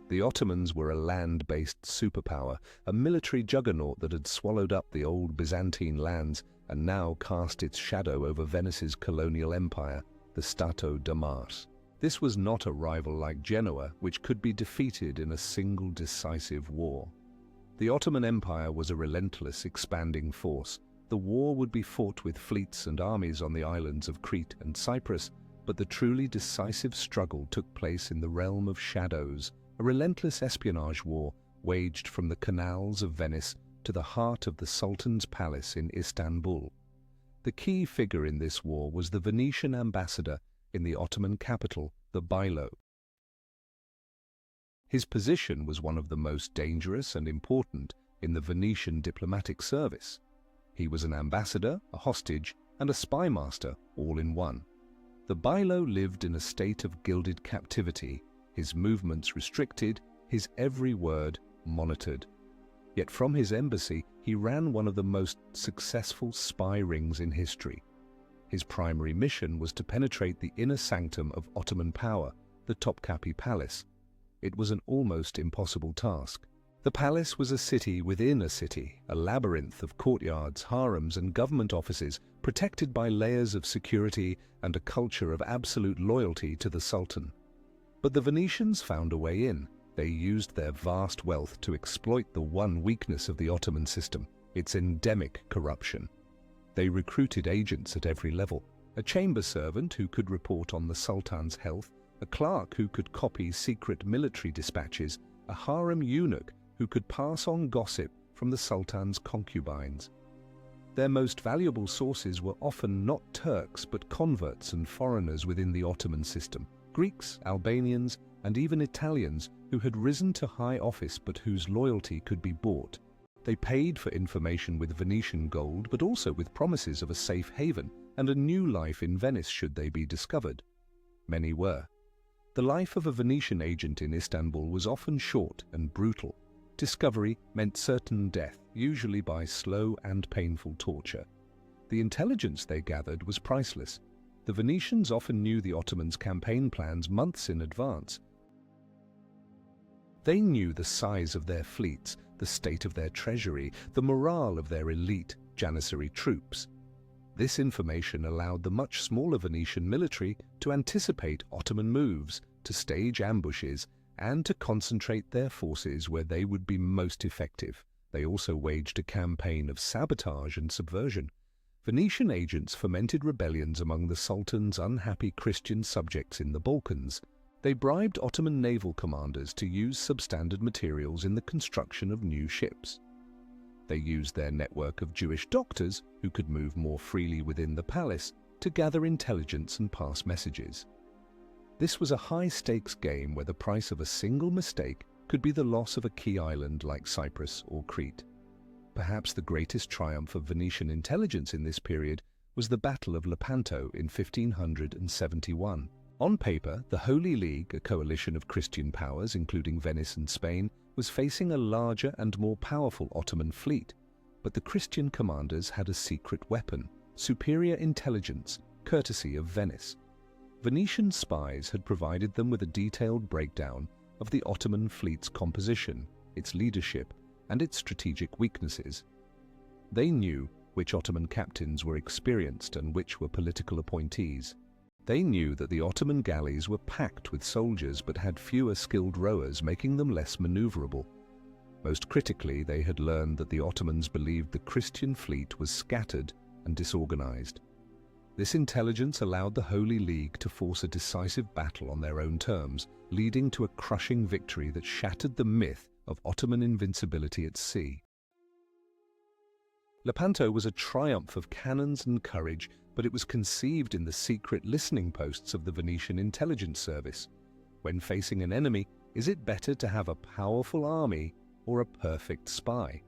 The Ottomans were a land-based superpower, a military juggernaut that had swallowed up the old Byzantine lands and now cast its shadow over Venice's colonial empire, the Stato da Mars. This was not a rival like Genoa, which could be defeated in a single decisive war. The Ottoman Empire was a relentless, expanding force. The war would be fought with fleets and armies on the islands of Crete and Cyprus, but the truly decisive struggle took place in the realm of shadows, a relentless espionage war waged from the canals of Venice to the heart of the Sultan's palace in Istanbul. The key figure in this war was the Venetian ambassador in the Ottoman capital, the Bailo. His position was one of the most dangerous and important in the Venetian diplomatic service. He was an ambassador, a hostage, and a spy master, all in one. The Bailo lived in a state of gilded captivity, his movements restricted, his every word monitored. Yet from his embassy, he ran one of the most successful spy rings in history. His primary mission was to penetrate the inner sanctum of Ottoman power, the Topkapi Palace. It was an almost impossible task. The palace was a city within a city, a labyrinth of courtyards, harems, and government offices, protected by layers of security and a culture of absolute loyalty to the Sultan. But the Venetians found a way in. They used their vast wealth to exploit the one weakness of the Ottoman system, its endemic corruption. They recruited agents at every level, a chamber servant who could report on the Sultan's health, a clerk who could copy secret military dispatches, a harem eunuch who could pass on gossip from the Sultan's concubines. Their most valuable sources were often not Turks but converts and foreigners within the Ottoman system, Greeks, Albanians, and even Italians who had risen to high office but whose loyalty could be bought. They paid for information with Venetian gold, but also with promises of a safe haven and a new life in Venice should they be discovered. Many were. The life of a Venetian agent in Istanbul was often short and brutal. Discovery meant certain death, usually by slow and painful torture. The intelligence they gathered was priceless. The Venetians often knew the Ottomans' campaign plans months in advance. They knew the size of their fleets, the state of their treasury, the morale of their elite Janissary troops. This information allowed the much smaller Venetian military to anticipate Ottoman moves, to stage ambushes, and to concentrate their forces where they would be most effective. They also waged a campaign of sabotage and subversion. Venetian agents fomented rebellions among the Sultan's unhappy Christian subjects in the Balkans. They bribed Ottoman naval commanders to use substandard materials in the construction of new ships. They used their network of Jewish doctors, who could move more freely within the palace, to gather intelligence and pass messages. This was a high-stakes game where the price of a single mistake could be the loss of a key island like Cyprus or Crete. Perhaps the greatest triumph of Venetian intelligence in this period was the Battle of Lepanto in 1571. On paper, the Holy League, a coalition of Christian powers including Venice and Spain, was facing a larger and more powerful Ottoman fleet, but the Christian commanders had a secret weapon: superior intelligence, courtesy of Venice. Venetian spies had provided them with a detailed breakdown of the Ottoman fleet's composition, its leadership, and its strategic weaknesses. They knew which Ottoman captains were experienced and which were political appointees. They knew that the Ottoman galleys were packed with soldiers but had fewer skilled rowers, making them less maneuverable. Most critically, they had learned that the Ottomans believed the Christian fleet was scattered and disorganized. This intelligence allowed the Holy League to force a decisive battle on their own terms, leading to a crushing victory that shattered the myth of Ottoman invincibility at sea. Lepanto was a triumph of cannons and courage, but it was conceived in the secret listening posts of the Venetian intelligence service. When facing an enemy, is it better to have a powerful army or a perfect spy?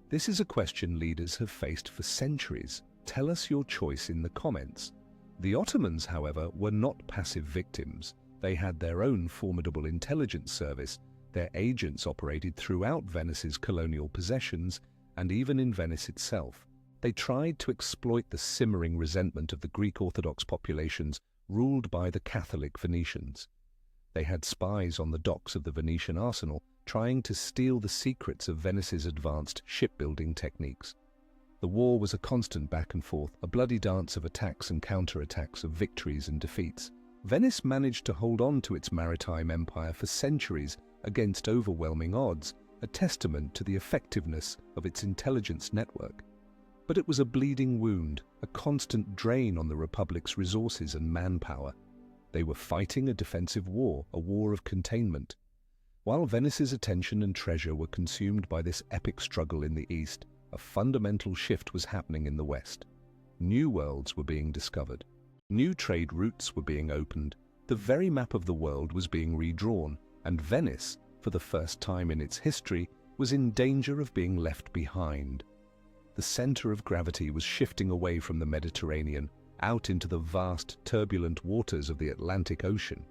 This is a question leaders have faced for centuries. Tell us your choice in the comments. The Ottomans, however, were not passive victims. They had their own formidable intelligence service. Their agents operated throughout Venice's colonial possessions and even in Venice itself. They tried to exploit the simmering resentment of the Greek Orthodox populations ruled by the Catholic Venetians. They had spies on the docks of the Venetian arsenal trying to steal the secrets of Venice's advanced shipbuilding techniques. The war was a constant back and forth, a bloody dance of attacks and counterattacks, of victories and defeats. Venice managed to hold on to its maritime empire for centuries against overwhelming odds, a testament to the effectiveness of its intelligence network. But it was a bleeding wound, a constant drain on the Republic's resources and manpower. They were fighting a defensive war, a war of containment. While Venice's attention and treasure were consumed by this epic struggle in the East, a fundamental shift was happening in the West. New worlds were being discovered. New trade routes were being opened. The very map of the world was being redrawn, and Venice, for the first time in its history, was in danger of being left behind. The center of gravity was shifting away from the Mediterranean, out into the vast, turbulent waters of the Atlantic Ocean.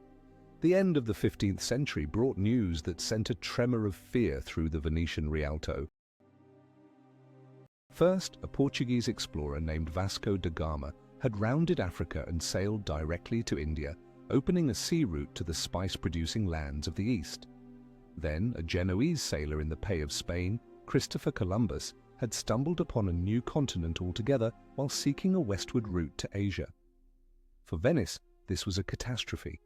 The end of the 15th century brought news that sent a tremor of fear through the Venetian Rialto. First, a Portuguese explorer named Vasco da Gama had rounded Africa and sailed directly to India, opening a sea route to the spice-producing lands of the East. Then, a Genoese sailor in the pay of Spain, Christopher Columbus, had stumbled upon a new continent altogether while seeking a westward route to Asia. For Venice, this was a catastrophe.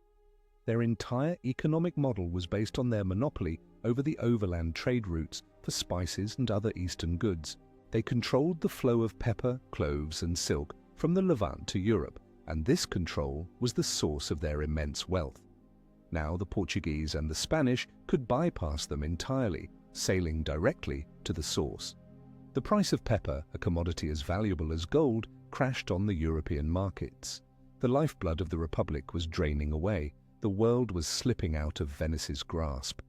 Their entire economic model was based on their monopoly over the overland trade routes for spices and other eastern goods. They controlled the flow of pepper, cloves, and silk from the Levant to Europe, and this control was the source of their immense wealth. Now the Portuguese and the Spanish could bypass them entirely, sailing directly to the source. The price of pepper, a commodity as valuable as gold, crashed on the European markets. The lifeblood of the Republic was draining away. The world was slipping out of Venice's grasp.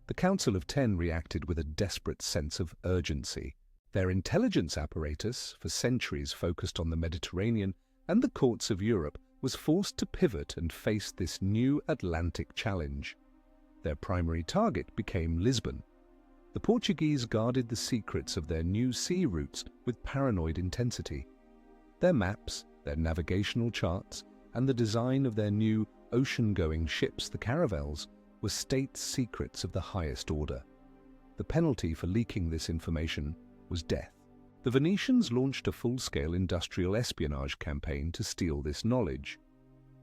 The Council of Ten reacted with a desperate sense of urgency. Their intelligence apparatus, for centuries focused on the Mediterranean and the courts of Europe, was forced to pivot and face this new Atlantic challenge. Their primary target became Lisbon. The Portuguese guarded the secrets of their new sea routes with paranoid intensity. Their maps, their navigational charts, and the design of their new ocean-going ships, the caravels, were state secrets of the highest order. The penalty for leaking this information was death. The Venetians launched a full-scale industrial espionage campaign to steal this knowledge.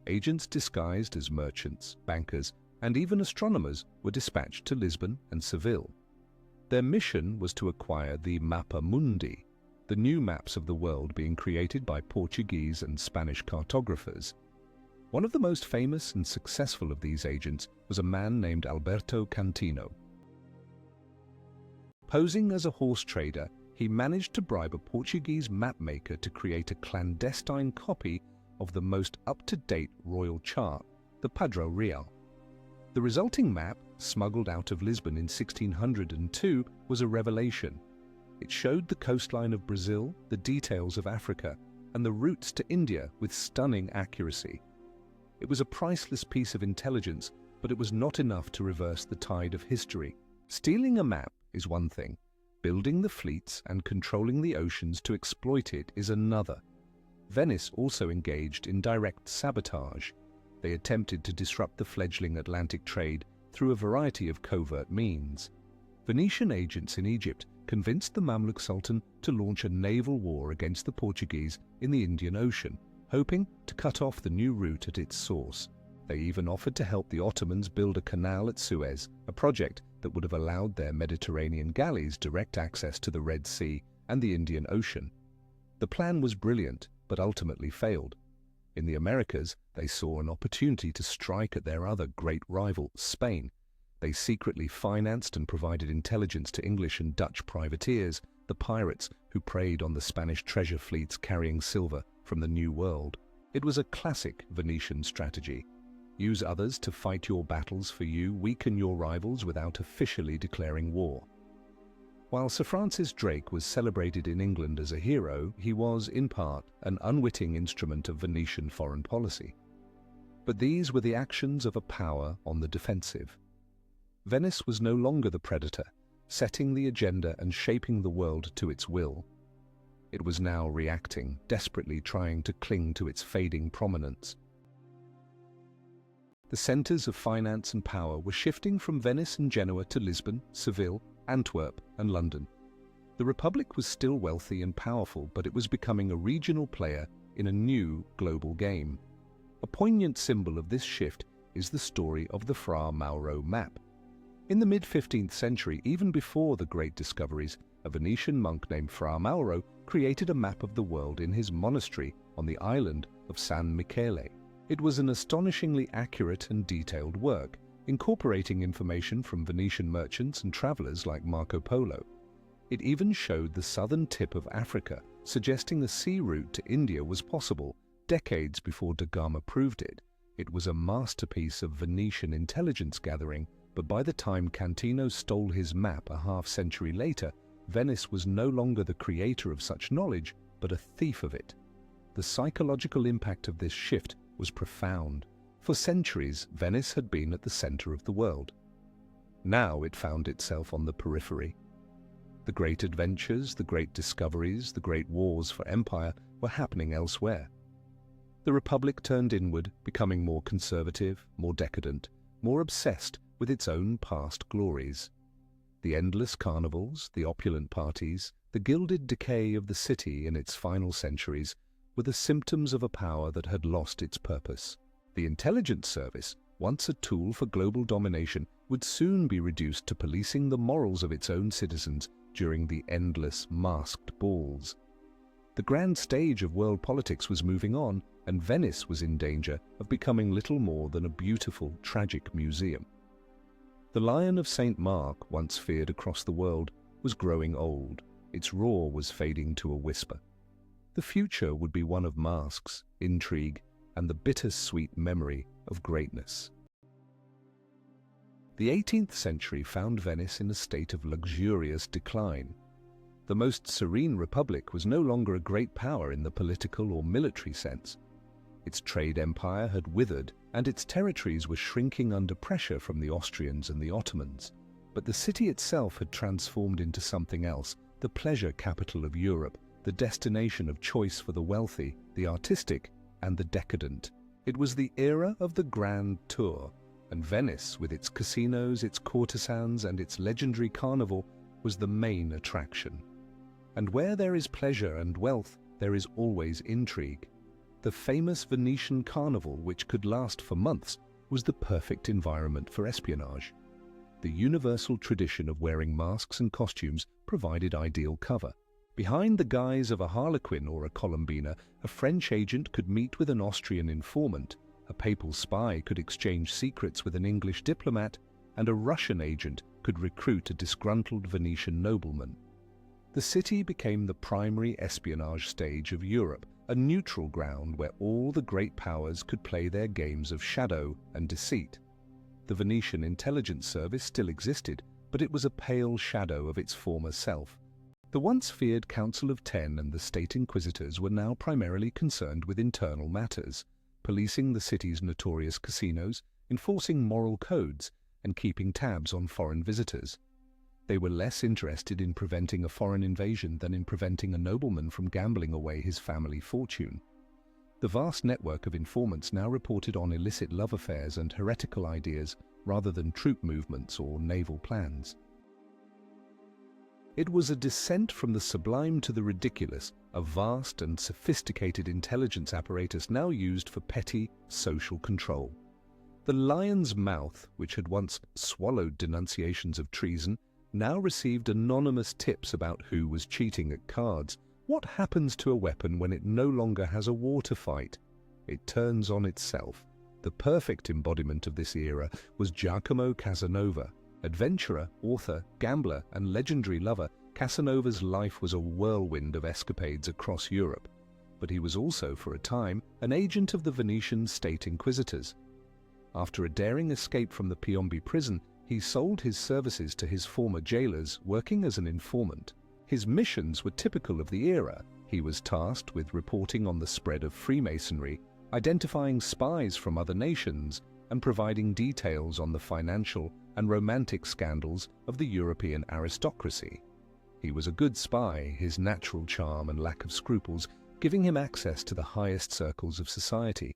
Agents disguised as merchants, bankers, and even astronomers were dispatched to Lisbon and Seville. Their mission was to acquire the Mappa Mundi, the new maps of the world being created by Portuguese and Spanish cartographers. One of the most famous and successful of these agents was a man named Alberto Cantino. Posing as a horse trader, he managed to bribe a Portuguese mapmaker to create a clandestine copy of the most up-to-date royal chart, the Padrão Real. The resulting map, smuggled out of Lisbon in 1602, was a revelation. It showed the coastline of Brazil, the details of Africa, and the routes to India with stunning accuracy. It was a priceless piece of intelligence, but it was not enough to reverse the tide of history. Stealing a map is one thing. Building the fleets and controlling the oceans to exploit it is another. Venice also engaged in direct sabotage. They attempted to disrupt the fledgling Atlantic trade through a variety of covert means. Venetian agents in Egypt convinced the Mamluk Sultan to launch a naval war against the Portuguese in the Indian Ocean, hoping to cut off the new route at its source. They even offered to help the Ottomans build a canal at Suez, a project that would have allowed their Mediterranean galleys direct access to the Red Sea and the Indian Ocean. The plan was brilliant, but ultimately failed. In the Americas, they saw an opportunity to strike at their other great rival, Spain. They secretly financed and provided intelligence to English and Dutch privateers, the pirates who preyed on the Spanish treasure fleets carrying silver from the New World. It was a classic Venetian strategy. Use others to fight your battles for you, weaken your rivals without officially declaring war. While Sir Francis Drake was celebrated in England as a hero, he was, in part, an unwitting instrument of Venetian foreign policy. But these were the actions of a power on the defensive. Venice was no longer the predator, setting the agenda and shaping the world to its will. It was now reacting, desperately trying to cling to its fading prominence. The centers of finance and power were shifting from Venice and Genoa to Lisbon, Seville, Antwerp, and London. The Republic was still wealthy and powerful, but it was becoming a regional player in a new global game. A poignant symbol of this shift is the story of the Fra Mauro map. In the mid-15th century, even before the great discoveries, a Venetian monk named Fra Mauro created a map of the world in his monastery on the island of San Michele. It was an astonishingly accurate and detailed work, incorporating information from Venetian merchants and travelers like Marco Polo. It even showed the southern tip of Africa, suggesting a sea route to India was possible decades before da Gama proved it. It was a masterpiece of Venetian intelligence gathering, but by the time Cantino stole his map a half-century later, Venice was no longer the creator of such knowledge, but a thief of it. The psychological impact of this shift was profound. For centuries, Venice had been at the center of the world. Now it found itself on the periphery. The great adventures, the great discoveries, the great wars for empire were happening elsewhere. The Republic turned inward, becoming more conservative, more decadent, more obsessed with its own past glories. The endless carnivals, the opulent parties, the gilded decay of the city in its final centuries were the symptoms of a power that had lost its purpose. The intelligence service, once a tool for global domination, would soon be reduced to policing the morals of its own citizens during the endless masked balls. The grand stage of world politics was moving on, and Venice was in danger of becoming little more than a beautiful, tragic museum. The Lion of St. Mark, once feared across the world, was growing old. Its roar was fading to a whisper. The future would be one of masks, intrigue, and the bittersweet memory of greatness. The 18th century found Venice in a state of luxurious decline. The most serene republic was no longer a great power in the political or military sense. Its trade empire had withered, and its territories were shrinking under pressure from the Austrians and the Ottomans. But the city itself had transformed into something else, the pleasure capital of Europe, the destination of choice for the wealthy, the artistic, and the decadent. It was the era of the Grand Tour, and Venice, with its casinos, its courtesans, and its legendary carnival, was the main attraction. And where there is pleasure and wealth, there is always intrigue. The famous Venetian carnival, which could last for months, was the perfect environment for espionage. The universal tradition of wearing masks and costumes provided ideal cover. Behind the guise of a harlequin or a columbina, a French agent could meet with an Austrian informant, A papal spy could exchange secrets with an English diplomat, and a Russian agent could recruit a disgruntled Venetian nobleman. The city became the primary espionage stage of Europe, a neutral ground where all the great powers could play their games of shadow and deceit. The Venetian intelligence service still existed, but it was a pale shadow of its former self. The once feared Council of Ten and the state inquisitors were now primarily concerned with internal matters, policing the city's notorious casinos, enforcing moral codes, and keeping tabs on foreign visitors. They were less interested in preventing a foreign invasion than in preventing a nobleman from gambling away his family fortune. The vast network of informants now reported on illicit love affairs and heretical ideas rather than troop movements or naval plans. It was a descent from the sublime to the ridiculous, a vast and sophisticated intelligence apparatus now used for petty social control. The lion's mouth, which had once swallowed denunciations of treason, now received anonymous tips about who was cheating at cards. What happens to a weapon when it no longer has a war to fight? It turns on itself. The perfect embodiment of this era was Giacomo Casanova. Adventurer, author, gambler, and legendary lover, Casanova's life was a whirlwind of escapades across Europe. But he was also, for a time, an agent of the Venetian state inquisitors. After a daring escape from the Piombi prison, he sold his services to his former jailers, working as an informant. His missions were typical of the era. He was tasked with reporting on the spread of Freemasonry, identifying spies from other nations, and providing details on the financial and romantic scandals of the European aristocracy. He was a good spy, his natural charm and lack of scruples giving him access to the highest circles of society.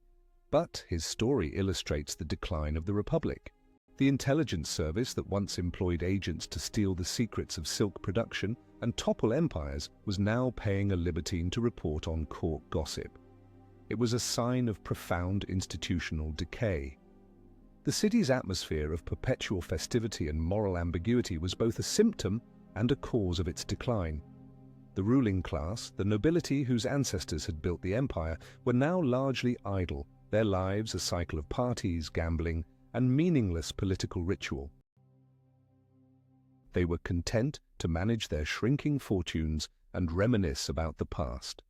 But his story illustrates the decline of the Republic. The intelligence service that once employed agents to steal the secrets of silk production and topple empires was now paying a libertine to report on court gossip. It was a sign of profound institutional decay. The city's atmosphere of perpetual festivity and moral ambiguity was both a symptom and a cause of its decline. The ruling class, the nobility whose ancestors had built the empire, were now largely idle, their lives a cycle of parties, gambling, and meaningless political ritual. They were content to manage their shrinking fortunes and reminisce about the past.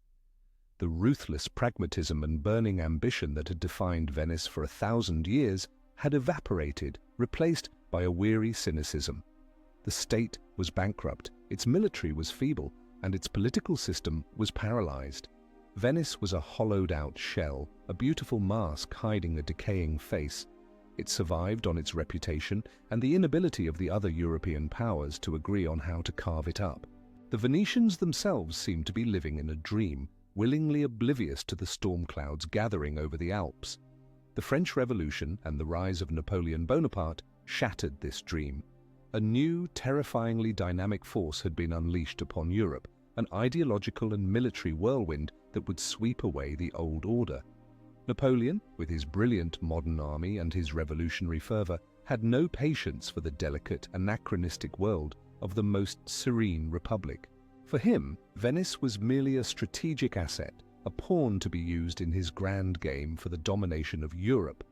The ruthless pragmatism and burning ambition that had defined Venice for 1,000 years had evaporated, replaced by a weary cynicism. The state was bankrupt, its military was feeble, and its political system was paralyzed. Venice was a hollowed-out shell, a beautiful mask hiding a decaying face. It survived on its reputation and the inability of the other European powers to agree on how to carve it up. The Venetians themselves seemed to be living in a dream, willingly oblivious to the storm clouds gathering over the Alps. The French Revolution and the rise of Napoleon Bonaparte shattered this dream. A new, terrifyingly dynamic force had been unleashed upon Europe, an ideological and military whirlwind that would sweep away the old order. Napoleon, with his brilliant modern army and his revolutionary fervor, had no patience for the delicate, anachronistic world of the most serene republic. For him, Venice was merely a strategic asset, a pawn to be used in his grand game for the domination of Europe.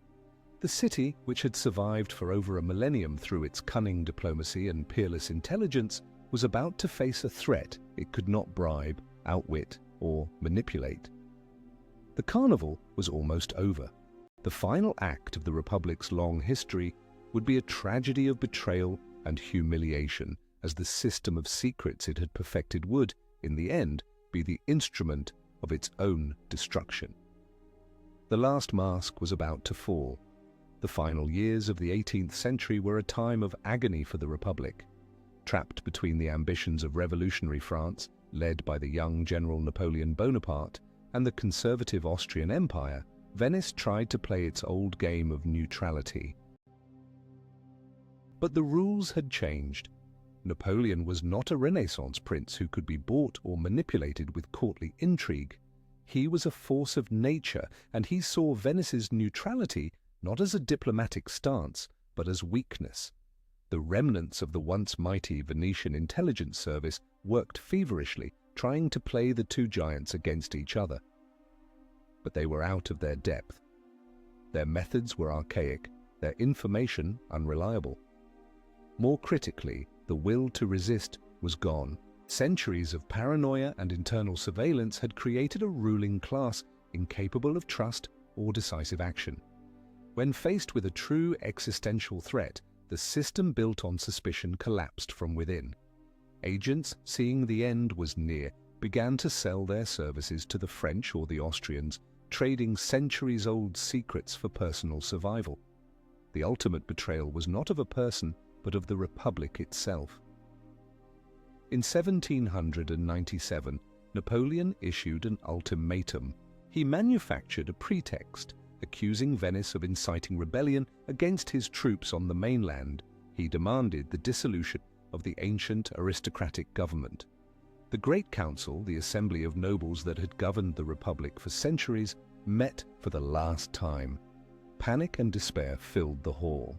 The city, which had survived for over a millennium through its cunning diplomacy and peerless intelligence, was about to face a threat it could not bribe, outwit, or manipulate. The carnival was almost over. The final act of the Republic's long history would be a tragedy of betrayal and humiliation, as the system of secrets it had perfected would, in the end, be the instrument of its own destruction. The last mask was about to fall. The final years of the 18th century were a time of agony for the Republic. Trapped between the ambitions of revolutionary France, led by the young General Napoleon Bonaparte, and the conservative Austrian Empire, Venice tried to play its old game of neutrality. But the rules had changed. Napoleon was not a Renaissance prince who could be bought or manipulated with courtly intrigue. He was a force of nature, and he saw Venice's neutrality not as a diplomatic stance, but as weakness. The remnants of the once mighty Venetian intelligence service worked feverishly, trying to play the two giants against each other. But they were out of their depth. Their methods were archaic, their information unreliable. More critically, the will to resist was gone. Centuries of paranoia and internal surveillance had created a ruling class incapable of trust or decisive action. When faced with a true existential threat, the system built on suspicion collapsed from within. Agents, seeing the end was near, began to sell their services to the French or the Austrians, trading centuries-old secrets for personal survival. The ultimate betrayal was not of a person, but of the Republic itself. In 1797, Napoleon issued an ultimatum. He manufactured a pretext, accusing Venice of inciting rebellion against his troops on the mainland. He demanded the dissolution of the ancient aristocratic government. The Great Council, the assembly of nobles that had governed the Republic for centuries, met for the last time. Panic and despair filled the hall.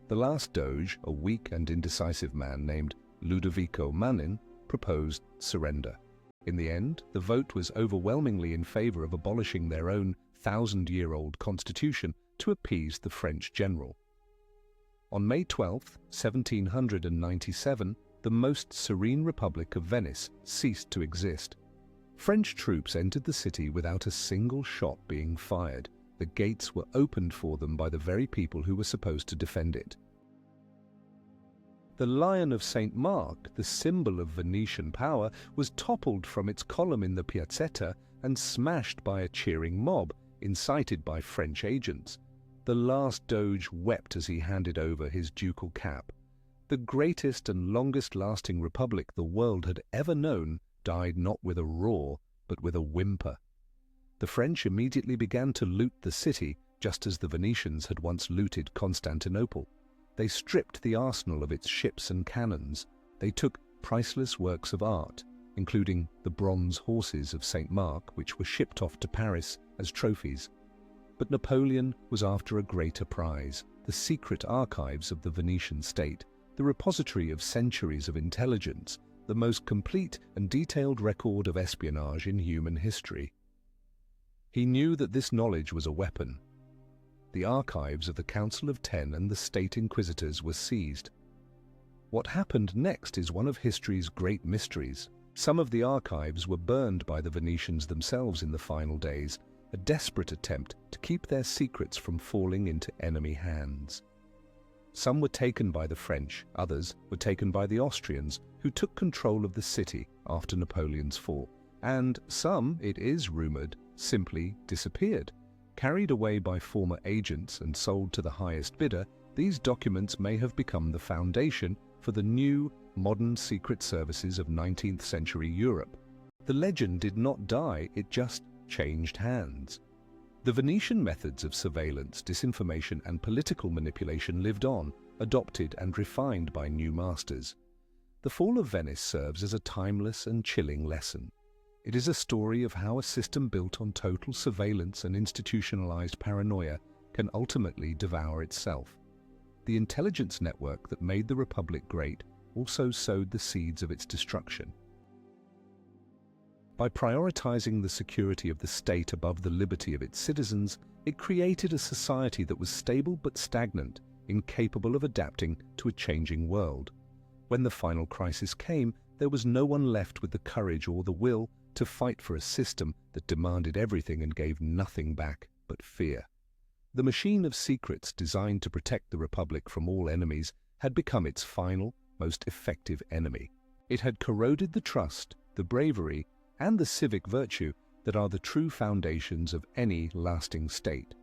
The last doge, a weak and indecisive man named Ludovico Manin, proposed surrender. In the end, the vote was overwhelmingly in favor of abolishing their own 1,000-year-old constitution to appease the French general. On May 12, 1797, the most serene Republic of Venice ceased to exist. French troops entered the city without a single shot being fired. The gates were opened for them by the very people who were supposed to defend it. The Lion of St. Mark, the symbol of Venetian power, was toppled from its column in the Piazzetta and smashed by a cheering mob, incited by French agents. The last doge wept as he handed over his ducal cap. The greatest and longest-lasting republic the world had ever known died not with a roar, but with a whimper. The French immediately began to loot the city, just as the Venetians had once looted Constantinople. They stripped the arsenal of its ships and cannons. They took priceless works of art, including the bronze horses of St. Mark, which were shipped off to Paris as trophies. But Napoleon was after a greater prize, the secret archives of the Venetian state, the repository of centuries of intelligence, the most complete and detailed record of espionage in human history. He knew that this knowledge was a weapon. The archives of the Council of Ten and the State Inquisitors were seized. What happened next is one of history's great mysteries. Some of the archives were burned by the Venetians themselves in the final days, a desperate attempt to keep their secrets from falling into enemy hands. Some were taken by the French, others were taken by the Austrians, who took control of the city after Napoleon's fall, and some, it is rumored, simply disappeared. Carried away by former agents and sold to the highest bidder, these documents may have become the foundation for the new, modern secret services of 19th century Europe. The legend did not die, it just changed hands. The Venetian methods of surveillance, disinformation, and political manipulation lived on, adopted and refined by new masters. The fall of Venice serves as a timeless and chilling lesson. It is a story of how a system built on total surveillance and institutionalized paranoia can ultimately devour itself. The intelligence network that made the Republic great also sowed the seeds of its destruction. By prioritizing the security of the state above the liberty of its citizens, it created a society that was stable but stagnant, incapable of adapting to a changing world. When the final crisis came, there was no one left with the courage or the will to fight for a system that demanded everything and gave nothing back but fear. The machine of secrets designed to protect the Republic from all enemies had become its final, most effective enemy. It had corroded the trust, the bravery, and the civic virtue that are the true foundations of any lasting state.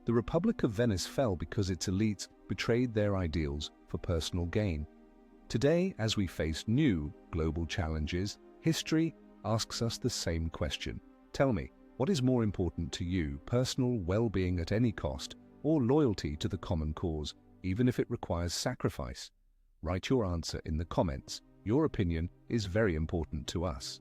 The Republic of Venice fell because its elites betrayed their ideals for personal gain. Today, as we face new global challenges, history asks us the same question. Tell me, what is more important to you, personal well-being at any cost, or loyalty to the common cause, even if it requires sacrifice? Write your answer in the comments. Your opinion is very important to us.